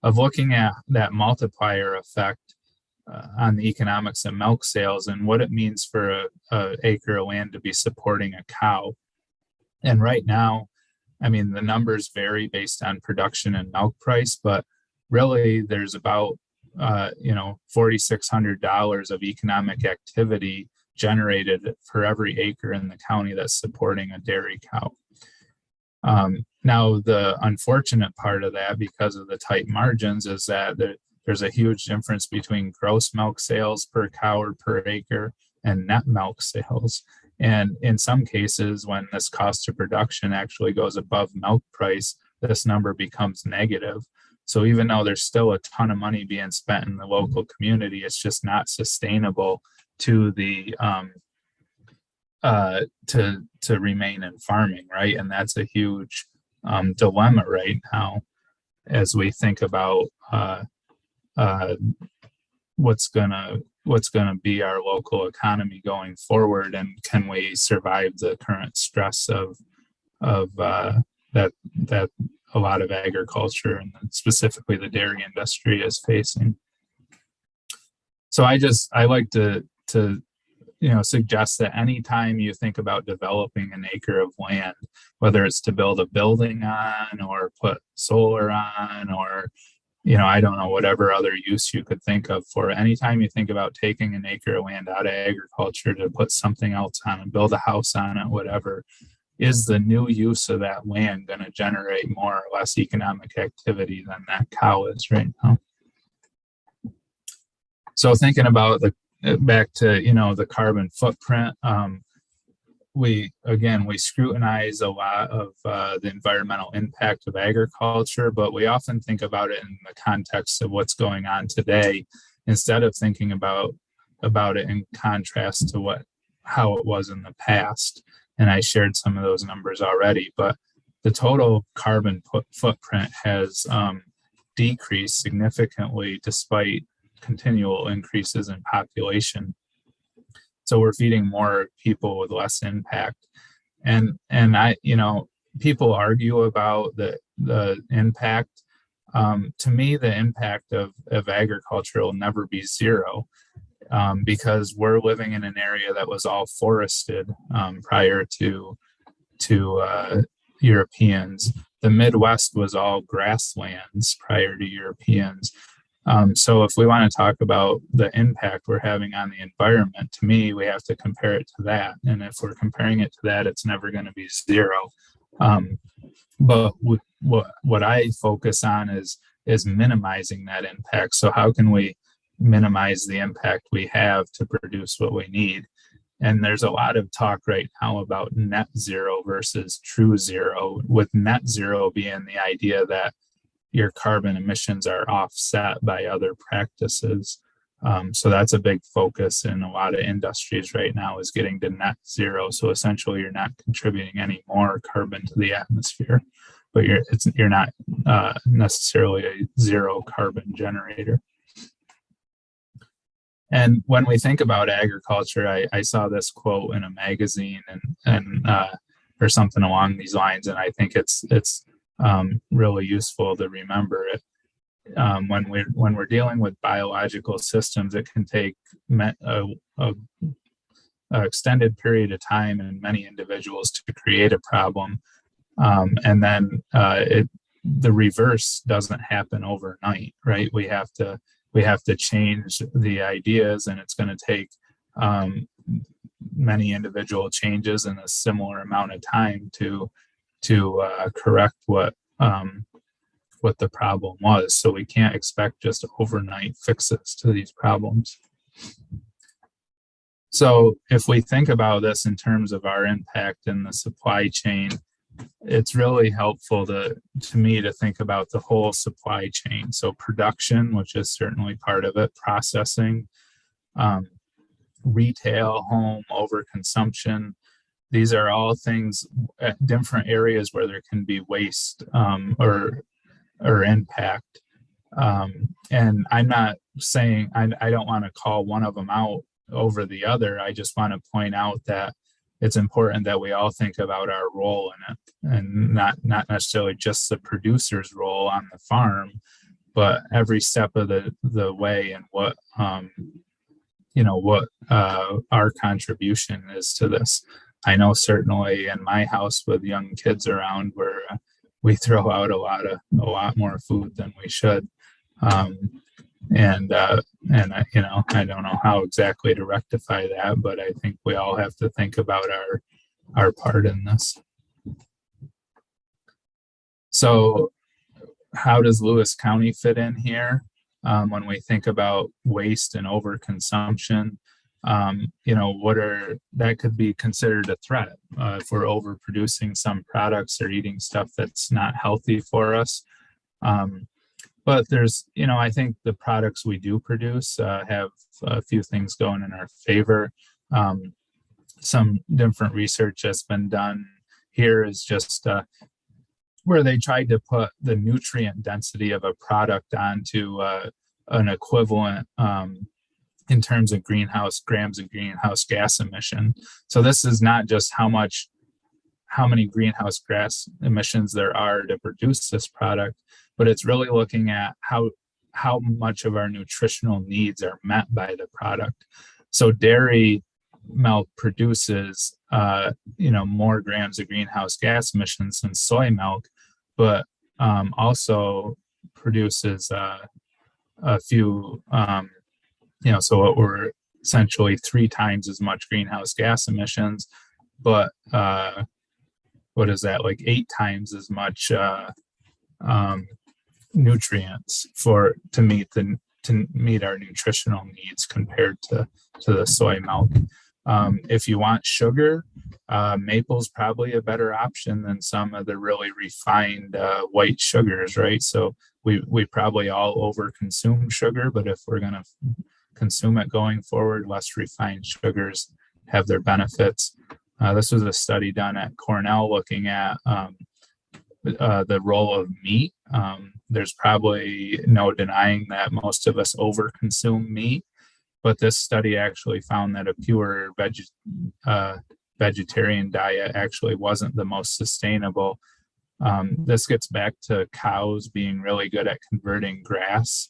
of looking at that multiplier effect on the economics of milk sales and what it means for a acre of land to be supporting a cow. And right now, I mean, the numbers vary based on production and milk price, but really there's about $4,600 of economic activity generated for every acre in the county that's supporting a dairy cow. Now, the unfortunate part of that, because of the tight margins, is that there's a huge difference between gross milk sales per cow or per acre and net milk sales. And in some cases, when this cost of production actually goes above milk price, this number becomes negative. So even though there's still a ton of money being spent in the local community, it's just not sustainable to the to remain in farming, right? And that's a huge dilemma right now as we think about what's gonna be our local economy going forward, and can we survive the current stress of that a lot of agriculture and specifically the dairy industry is facing. So I like to suggest that anytime you think about developing an acre of land, whether it's to build a building on or put solar on, or I don't know, whatever other use you could think of for it. Anytime you think about taking an acre of land out of agriculture to put something else on and build a house on it, whatever, is the new use of that land going to generate more or less economic activity than that cow is right now? So thinking about back to the carbon footprint, we scrutinize a lot of the environmental impact of agriculture, but we often think about it in the context of what's going on today, instead of thinking about it in contrast to how it was in the past. And I shared some of those numbers already, but the total carbon footprint has decreased significantly despite continual increases in population. So we're feeding more people with less impact. And people argue about the impact. To me, the impact of agriculture will never be zero, because we're living in an area that was all forested prior to Europeans. The Midwest was all grasslands prior to Europeans. So if we want to talk about the impact we're having on the environment, to me, we have to compare it to that. And if we're comparing it to that, it's never going to be zero. But what I focus on is minimizing that impact. So how can we minimize the impact we have to produce what we need? And there's a lot of talk right now about net zero versus true zero, with net zero being the idea that your carbon emissions are offset by other practices. So that's a big focus in a lot of industries right now, is getting to net zero. So essentially you're not contributing any more carbon to the atmosphere, but you're not necessarily a zero carbon generator. And when we think about agriculture, I saw this quote in a magazine and or something along these lines, and I think it's really useful to remember it. When we're dealing with biological systems, it can take a extended period of time and many individuals to create a problem, and then the reverse doesn't happen overnight, right? We have to change the ideas, and it's going to take many individual changes in a similar amount of time to to correct what the problem was. So we can't expect just overnight fixes to these problems. So if we think about this in terms of our impact in the supply chain, it's really helpful to me to think about the whole supply chain. So production, which is certainly part of it, processing, retail, home, overconsumption. These are all things at different areas where there can be waste or impact. And I'm not saying I don't want to call one of them out over the other. I just want to point out that it's important that we all think about our role in it, and not necessarily just the producer's role on the farm, but every step of the way, and what our contribution is to this. I know certainly in my house with young kids around, where we throw out a lot more food than we should. And I don't know how exactly to rectify that, but I think we all have to think about our part in this. So how does Lewis County fit in here? When we think about waste and overconsumption, that could be considered a threat if we're overproducing some products or eating stuff that's not healthy for us. But there's, I think the products we do produce have a few things going in our favor. Some different research that's been done here is just where they tried to put the nutrient density of a product onto an equivalent in terms of grams of greenhouse gas emission. So this is not just how many greenhouse gas emissions there are to produce this product, but it's really looking at how much of our nutritional needs are met by the product. So dairy milk produces more grams of greenhouse gas emissions than soy milk, but also produces a few so what were essentially 3 times as much greenhouse gas emissions, but what is that, like 8 times as much nutrients to meet our nutritional needs compared to the soy milk. If you want sugar, maple's probably a better option than some of the really refined white sugars, right? So we probably all overconsume sugar, but if we're going to consume it going forward, less refined sugars have their benefits. This was a study done at Cornell looking at the role of meat. There's probably no denying that most of us overconsume meat, but this study actually found that a pure vegetarian diet actually wasn't the most sustainable. This gets back to cows being really good at converting grass,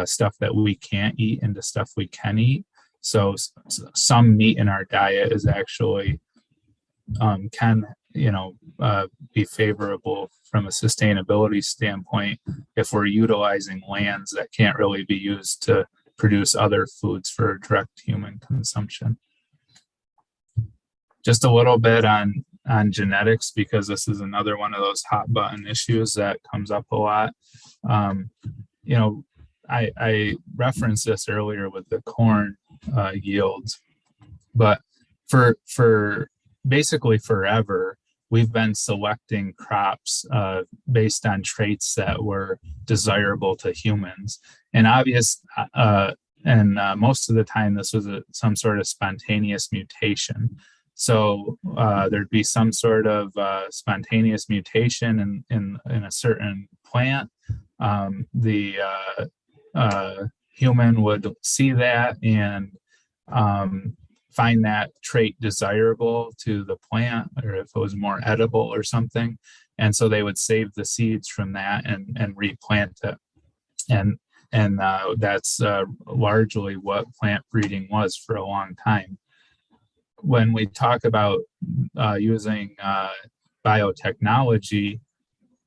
stuff that we can't eat, into stuff we can eat. So some meat in our diet is actually can be favorable from a sustainability standpoint if we're utilizing lands that can't really be used to produce other foods for direct human consumption. Just a little bit on genetics, because this is another one of those hot button issues that comes up a lot. I referenced this earlier with the corn yields, but for basically forever, we've been selecting crops based on traits that were desirable to humans. And most of the time, this was some sort of spontaneous mutation. So there'd be some sort of spontaneous mutation in a certain plant. The human would see that and find that trait desirable to the plant, or if it was more edible or something. And so they would save the seeds from that and replant it. And that's largely what plant breeding was for a long time. When we talk about using biotechnology,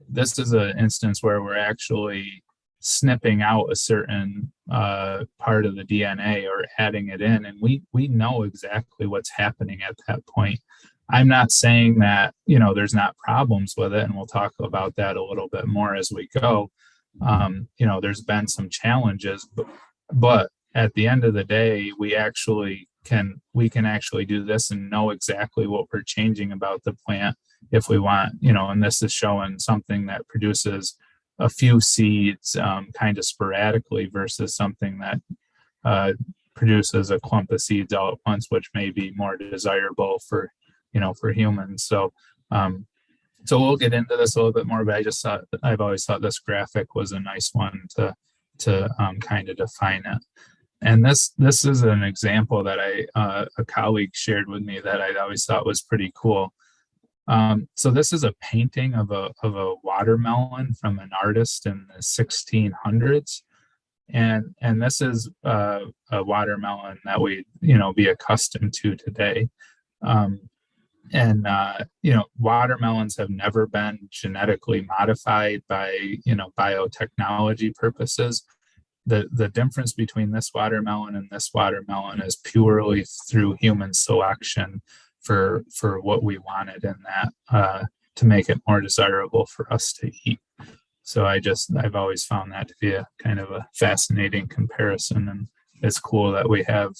this is an instance where we're actually snipping out a certain part of the DNA or adding it in, and we know exactly what's happening at that point. I'm not saying that, you know, there's not problems with it, and we'll talk about that a little bit more as we go. You know, there's been some challenges, but at the end of the day, we can actually do this and know exactly what we're changing about the plant if we want, you know, and this is showing something that produces a few seeds kind of sporadically versus something that produces a clump of seeds all at once, which may be more desirable for, you know, for humans. So so we'll get into this a little bit more, but I've always thought this graphic was a nice one to kind of define it. And this is an example that a colleague shared with me that I always thought was pretty cool. So this is a painting of a watermelon from an artist in the 1600s. And this is a watermelon that we, you know, be accustomed to today. You know, watermelons have never been genetically modified by, you know, biotechnology purposes. The difference between this watermelon and this watermelon is purely through human selection for what we wanted in that to make it more desirable for us to eat. So I've always found that to be a kind of a fascinating comparison, and it's cool that we have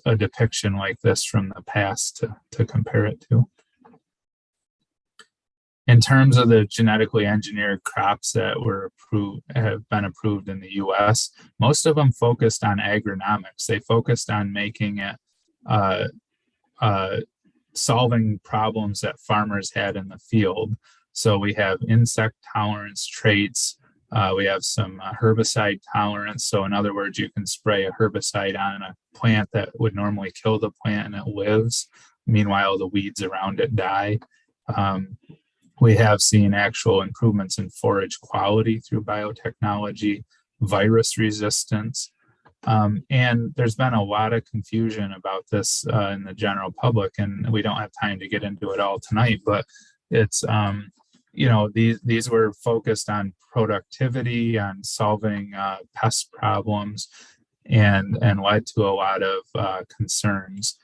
a depiction like this from the past to compare it to. In terms of the genetically engineered crops that have been approved in the US, most of them focused on agronomics. They focused on making it solving problems that farmers had in the field. So we have insect tolerance traits. We have some herbicide tolerance. So in other words, you can spray a herbicide on a plant that would normally kill the plant and it lives. Meanwhile, the weeds around it die. We have seen actual improvements in forage quality through biotechnology, virus resistance. And there's been a lot of confusion about this in the general public, and we don't have time to get into it all tonight, but it's, you know, these were focused on productivity, on solving pest problems, and led to a lot of concerns.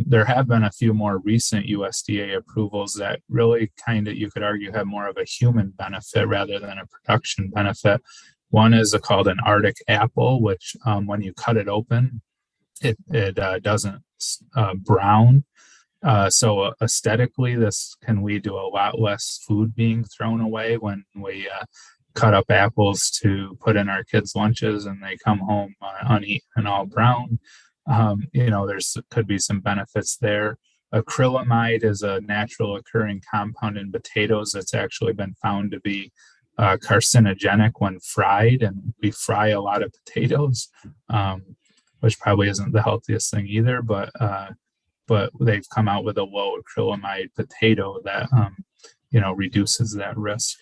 There have been a few more recent USDA approvals that really kind of, you could argue, have more of a human benefit rather than a production benefit. One is called an Arctic apple, which when you cut it open, it doesn't brown. So aesthetically, this can lead to a lot less food being thrown away when we cut up apples to put in our kids' lunches and they come home uneaten and all brown. You know, could be some benefits there. Acrylamide is a natural occurring compound in potatoes that's actually been found to be carcinogenic when fried, and we fry a lot of potatoes, which probably isn't the healthiest thing either, but they've come out with a low acrylamide potato that you know, reduces that risk.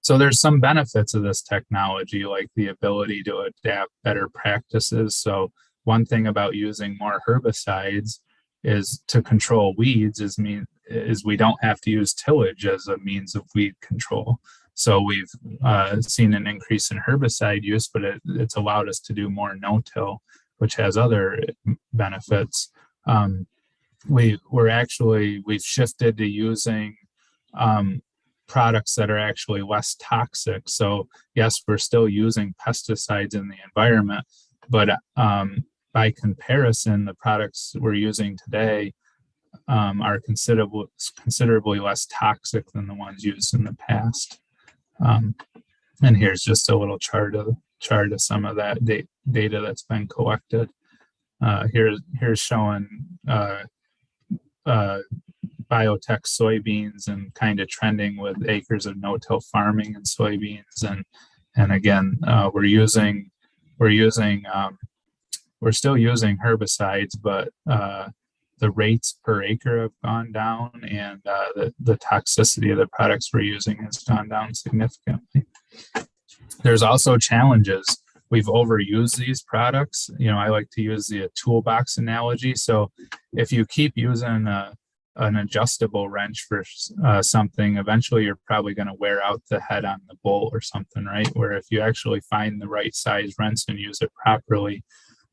So there's some benefits of this technology, like the ability to adapt better practices. So one thing about using more herbicides is to control weeds is we don't have to use tillage as a means of weed control. So we've seen an increase in herbicide use, but it's allowed us to do more no-till, which has other benefits. We've shifted to using products that are actually less toxic. So yes, we're still using pesticides in the environment, but by comparison, the products we're using today are considerably less toxic than the ones used in the past. And here's just a little chart of some of that data that's been collected. Here's showing biotech soybeans and kind of trending with acres of no-till farming and soybeans, and again, we're still using herbicides, but the rates per acre have gone down, and the toxicity of the products we're using has gone down significantly. There's also challenges. We've overused these products. You know, I like to use the toolbox analogy. So if you keep using an adjustable wrench for something, eventually you're probably going to wear out the head on the bolt or something, right? Where if you actually find the right size wrench and use it properly,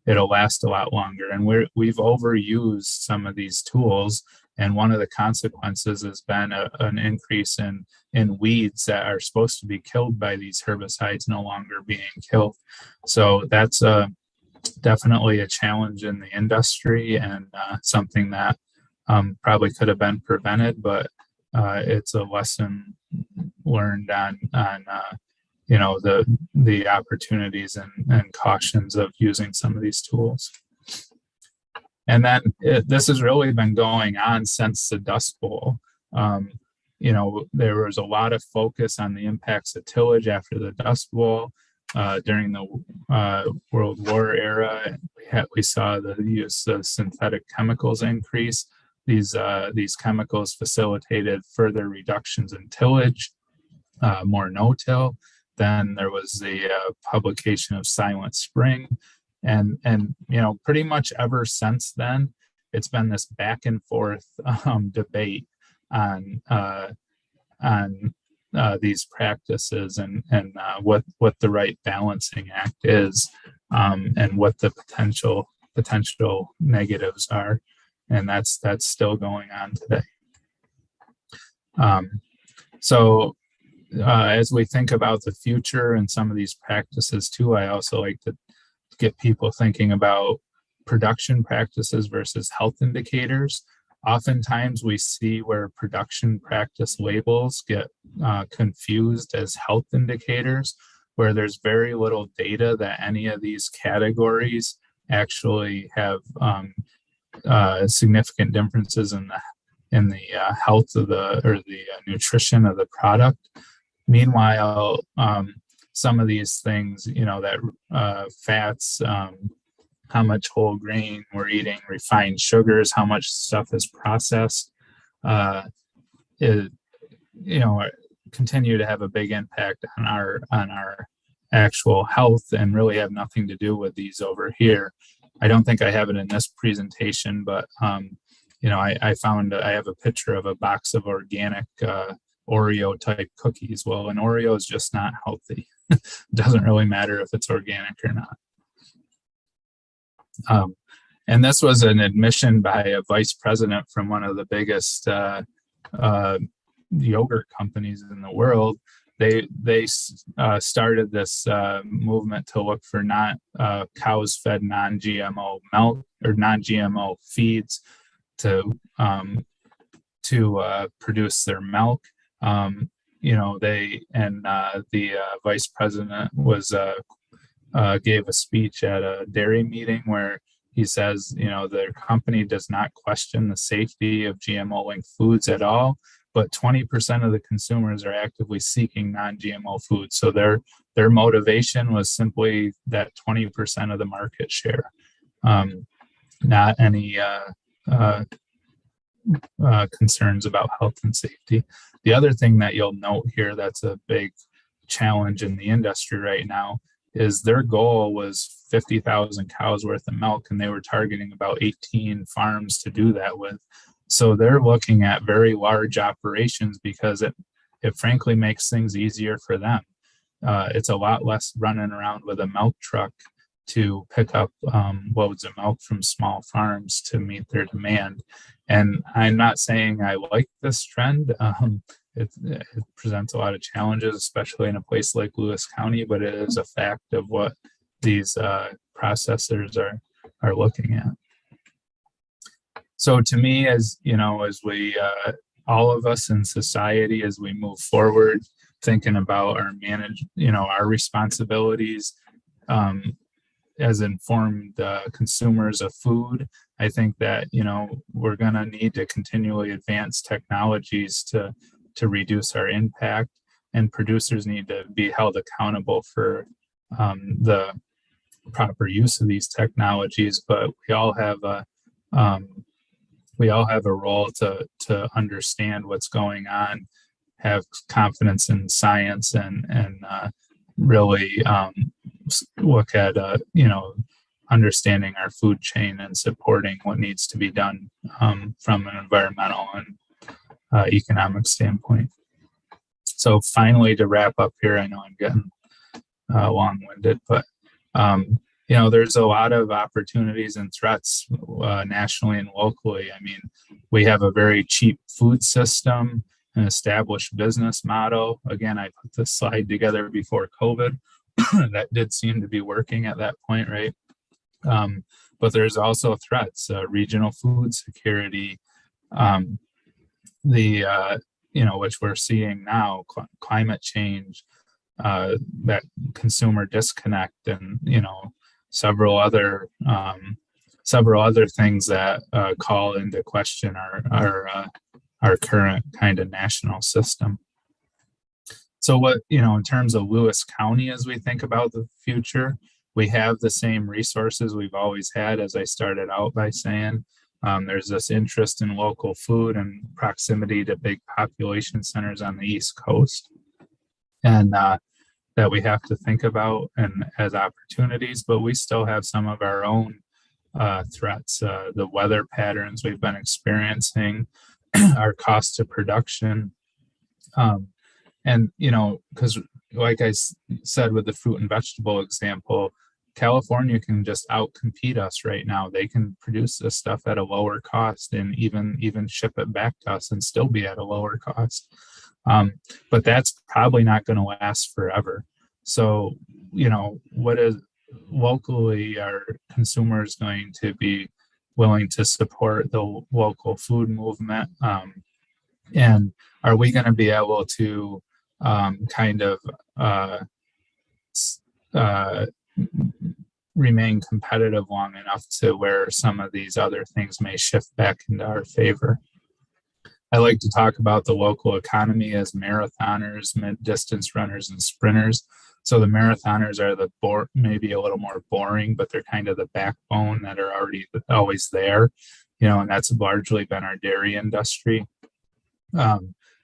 it'll last a lot longer. And we've overused some of these tools, and one of the consequences has been an increase in weeds that are supposed to be killed by these herbicides no longer being killed. So that's definitely a challenge in the industry, and something that probably could have been prevented, but it's a lesson learned on the opportunities and cautions of using some of these tools. And then this has really been going on since the Dust Bowl. There was a lot of focus on the impacts of tillage after the Dust Bowl. During the World War era, we saw the use of synthetic chemicals increase. These chemicals facilitated further reductions in tillage, more no-till. Then there was the publication of Silent Spring, and pretty much ever since then, it's been this back and forth debate on these practices and what the right balancing act is, and what the potential negatives are, and that's still going on today. So as we think about the future and some of these practices too, I also like to get people thinking about production practices versus health indicators. Oftentimes we see where production practice labels get confused as health indicators, where there's very little data that any of these categories actually have significant differences in the health of the nutrition of the product. Meanwhile, some of these things, that fats, how much whole grain we're eating, refined sugars, how much stuff is processed, continue to have a big impact on our actual health, and really have nothing to do with these over here. I don't think I have it in this presentation, but I found I have a picture of a box of organic Oreo type cookies. Well, an Oreo is just not healthy. It doesn't really matter if it's organic or not. And this was an admission by a vice president from one of the biggest yogurt companies in the world. They started this movement to look for cows fed non-GMO milk or non-GMO feeds to produce their milk. The vice president gave a speech at a dairy meeting where he says, their company does not question the safety of GMO-linked foods at all, but 20% of the consumers are actively seeking non-GMO foods. So their motivation was simply that 20% of the market share, not any concerns about health and safety. The other thing that you'll note here that's a big challenge in the industry right now is their goal was 50,000 cows worth of milk, and they were targeting about 18 farms to do that with. So they're looking at very large operations because it frankly makes things easier for them. It's a lot less running around with a milk truck to pick up loads of milk from small farms to meet their demand. And I'm not saying I like this trend. It presents a lot of challenges, especially in a place like Lewis County, but it is a fact of what these processors are looking at. So to me, as we, all of us in society, as we move forward, thinking about our responsibilities as informed consumers of food, I think that, we're going to need to continually advance technologies to reduce our impact, and producers need to be held accountable for the proper use of these technologies. But we all have a role to understand what's going on, have confidence in science, and really look at understanding our food chain and supporting what needs to be done from an environmental and economic standpoint. So finally, to wrap up here, I know I'm getting long-winded, but there's a lot of opportunities and threats nationally and locally. I mean, we have a very cheap food system, an established business model. Again, I put this slide together before COVID. That did seem to be working at that point, right? But there's also threats, regional food security, which we're seeing now, climate change, that consumer disconnect, and several other things that call into question our current kind of national system. So what, in terms of Lewis County, as we think about the future, we have the same resources we've always had, as I started out by saying. There's this interest in local food and proximity to big population centers on the East Coast, and that we have to think about and as opportunities, but we still have some of our own threats, the weather patterns we've been experiencing, our cost of production, and because like I said with the fruit and vegetable example, California can just outcompete us right now. They can produce this stuff at a lower cost and even ship it back to us and still be at a lower cost. But that's probably not going to last forever. So, what is locally, are consumers going to be willing to support the local food movement? And are we going to be able to remain competitive long enough to where some of these other things may shift back into our favor? I like to talk about the local economy as marathoners, mid-distance runners, and sprinters. So the marathoners are maybe a little more boring, but they're kind of the backbone that are already always there, and that's largely been our dairy industry.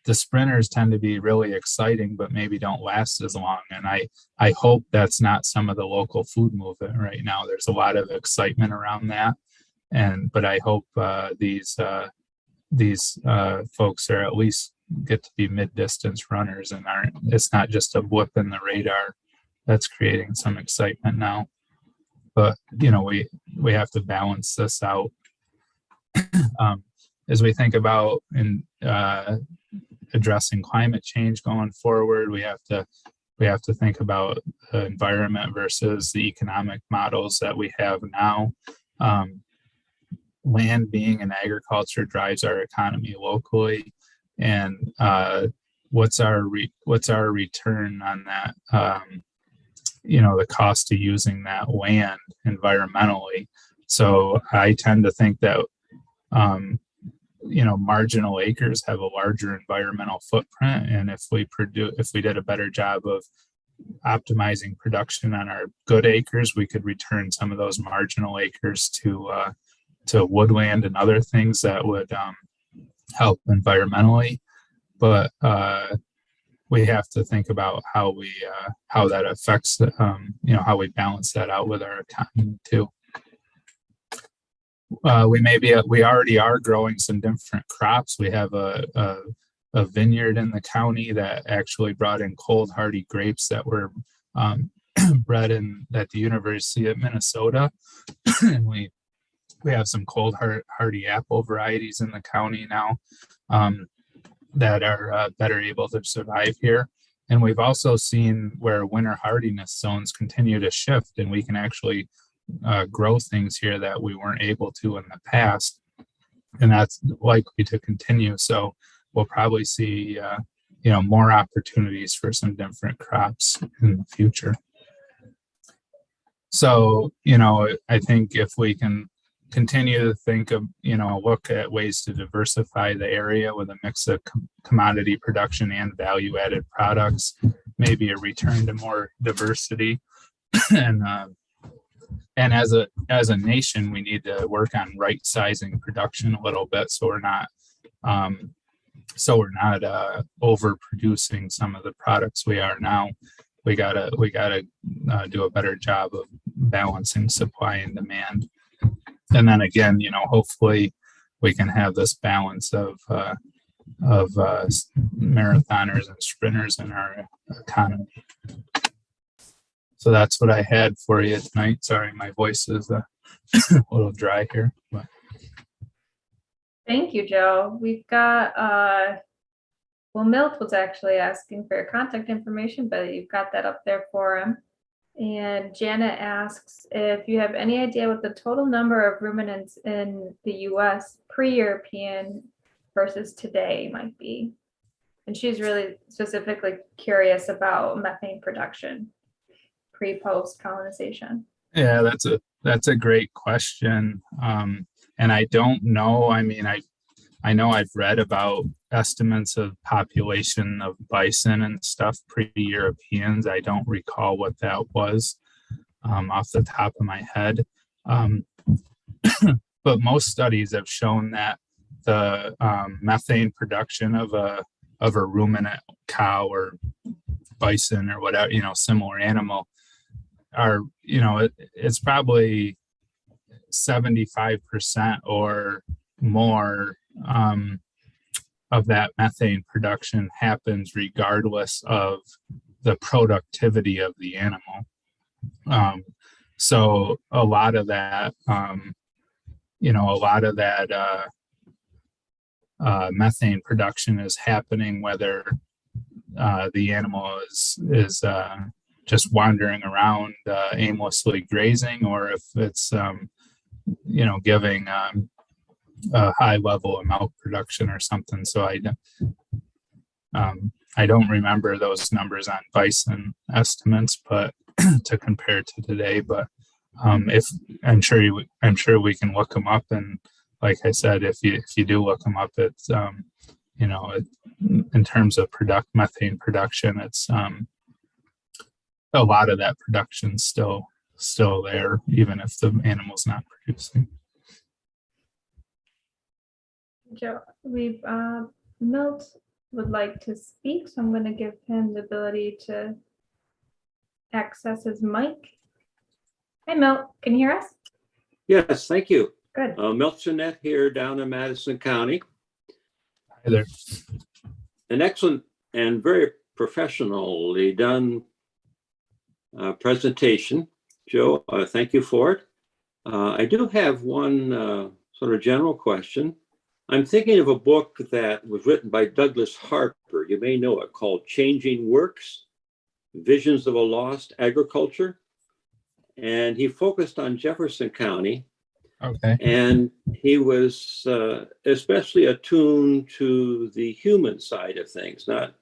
The sprinters tend to be really exciting, but maybe don't last as long. And I hope that's not some of the local food movement right now. There's a lot of excitement around that. But I hope these folks are at least get to be mid-distance runners and it's not just a blip in the radar that's creating some excitement now. But, we have to balance this out. As we think about addressing climate change going forward, we have to think about the environment versus the economic models that we have now. Land being in agriculture drives our economy locally, and what's our return on that? The cost of using that land environmentally. So I tend to think that marginal acres have a larger environmental footprint, and if we did a better job of optimizing production on our good acres, we could return some of those marginal acres to woodland and other things that would help environmentally. But we have to think about how that affects how we balance that out with our economy too. We already are growing some different crops. We have a vineyard in the county that actually brought in cold hardy grapes that were bred at the University of Minnesota, and we have some cold hardy apple varieties in the county now that are better able to survive here. And we've also seen where winter hardiness zones continue to shift, and we can actually grow things here that we weren't able to in the past, and that's likely to continue. So we'll probably see more opportunities for some different crops in the future. So I think if we can continue to think of look at ways to diversify the area with a mix of commodity production and value added products, maybe a return to more diversity, and as a nation, we need to work on right sizing production a little bit, so we're not overproducing some of the products we are now. We gotta do a better job of balancing supply and demand, and then again, hopefully we can have this balance of marathoners and sprinters in our economy. So that's what I had for you tonight. Sorry, my voice is a little dry here. But. Thank you, Joe. We've got, well, Milt was actually asking for your contact information, but you've got that up there for him. And Janet asks if you have any idea what the total number of ruminants in the US pre-European versus today might be. And she's really specifically curious about methane production pre-post colonization. Yeah, that's a great question. And I don't know. I mean, I know I've read about estimates of population of bison and stuff pre-Europeans. I don't recall what that was off the top of my head. But most studies have shown that the methane production of a ruminant cow or bison or whatever, similar animal are, it's probably 75% or more of that methane production happens regardless of the productivity of the animal. So a lot of that, methane production is happening whether the animal is just wandering around aimlessly grazing, or if it's giving a high level of milk production or something. So I don't remember those numbers on bison estimates, but to compare to today. But if I'm sure we can look them up, and like I said, if you do look them up, it's in terms of methane production, it's a lot of that production's still there, even if the animal's not producing. Joe, Milt would like to speak, so I'm going to give him the ability to access his mic. Hi, Milt, can you hear us? Yes, thank you. Good. Milt Jeanette here down in Madison County. Hi there. An excellent and very professionally done presentation, Joe. Thank you for it. I do have one sort of general question. I'm thinking of a book that was written by Douglas Harper. You may know it, called Changing Works, Visions of a Lost Agriculture. And he focused on Jefferson County. Okay. And he was especially attuned to the human side of things, not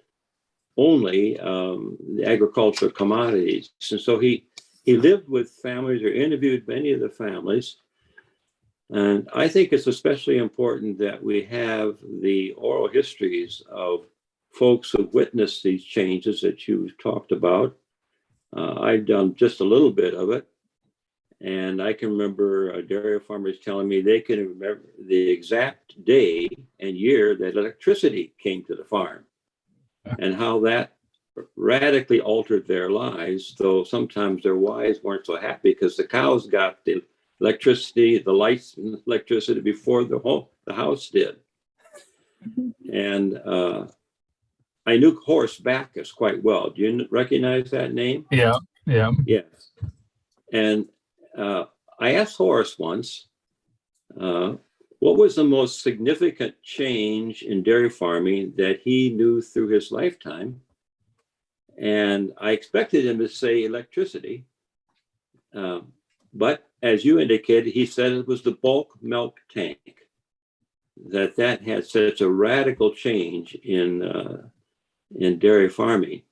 only the agricultural commodities. And so he lived with families, or interviewed many of the families. And I think it's especially important that we have the oral histories of folks who witnessed these changes that you've talked about. I've done just a little bit of it. And I can remember dairy farmers telling me they can remember the exact day and year that electricity came to the farm, and how that radically altered their lives, though sometimes their wives weren't so happy because the cows got the electricity, the lights and electricity before the house did. And I knew Horace Backus quite well. Do you recognize that name? Yeah. Yes. And I asked Horace once, what was the most significant change in dairy farming that he knew through his lifetime? And I expected him to say electricity. But as you indicated, he said it was the bulk milk tank, that had such a radical change in dairy farming.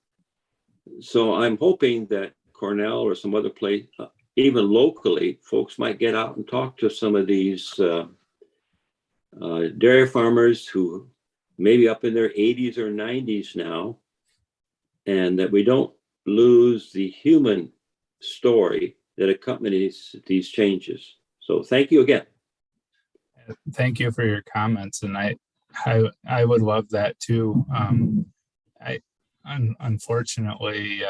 So I'm hoping that Cornell or some other place, even locally, folks might get out and talk to some of these dairy farmers who may be up in their 80s or 90s now, and that we don't lose the human story that accompanies these changes. So thank you again. Thank you for your comments, and I would love that too. Unfortunately,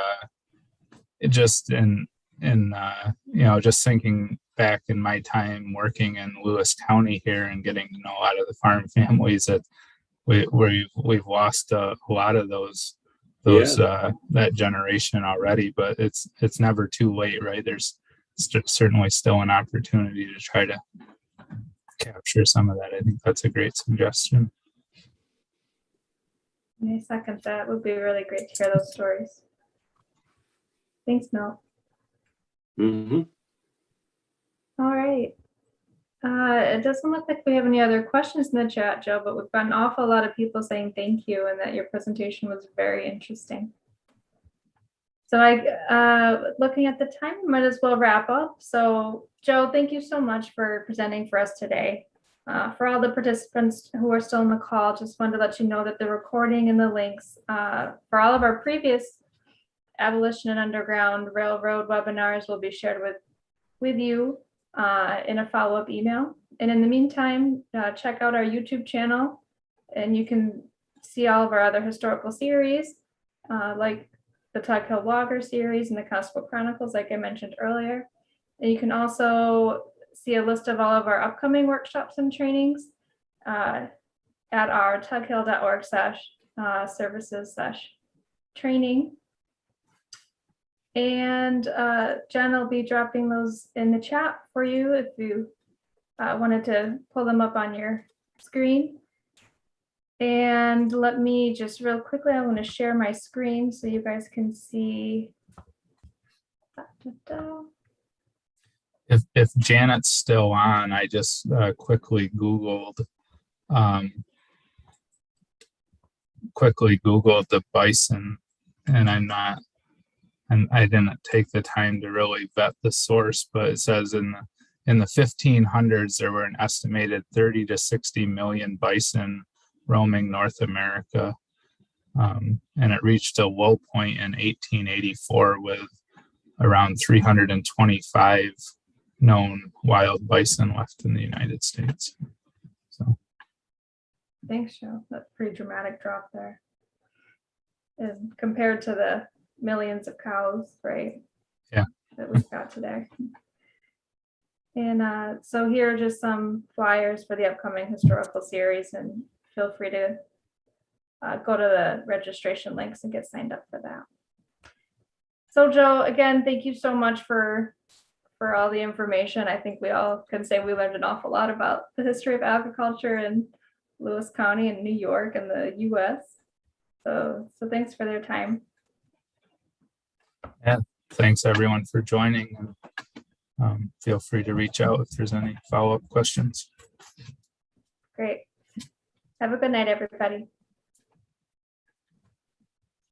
it just just thinking back in my time working in Lewis County here and getting to know a lot of the farm families, that we've lost a lot of those those that generation already, but it's never too late, right? There's certainly still an opportunity to try to capture some of that. I think that's a great suggestion. I second that. It would be really great to hear those stories. Thanks, Mel. Mm-hmm. All right. It doesn't look like we have any other questions in the chat, Joe, but we've got an awful lot of people saying thank you and that your presentation was very interesting. So looking at the time, we might as well wrap up. So Joe, thank you so much for presenting for us today. For all the participants who are still on the call, just wanted to let you know that the recording and the links for all of our previous Abolition and Underground Railroad webinars will be shared with you in a follow-up email. And in the meantime, check out our YouTube channel and you can see all of our other historical series like the Tug Hill Logger series and the Constable Chronicles, like I mentioned earlier. And you can also see a list of all of our upcoming workshops and trainings at our tughill.org/services/training. And Jen will be dropping those in the chat for you if you wanted to pull them up on your screen. And let me just real quickly, I want to share my screen so you guys can see. If Janet's still on, I just quickly Googled the bison, and I didn't take the time to really vet the source, but it says in the 1500s there were an estimated 30 to 60 million bison roaming North America, and it reached a low point in 1884 with around 325 known wild bison left in the United States. So thanks, Joe. That's a pretty dramatic drop there, and compared to the millions of cows, right? Yeah, that we've got today. And so here are just some flyers for the upcoming historical series, and feel free to go to the registration links and get signed up for that. So Joe, again, thank you so much for all the information. I think we all can say we learned an awful lot about the history of agriculture in Lewis County and New York and the US. So thanks for their time. Yeah, thanks everyone for joining. And feel free to reach out if there's any follow-up questions. Great. Have a good night, everybody.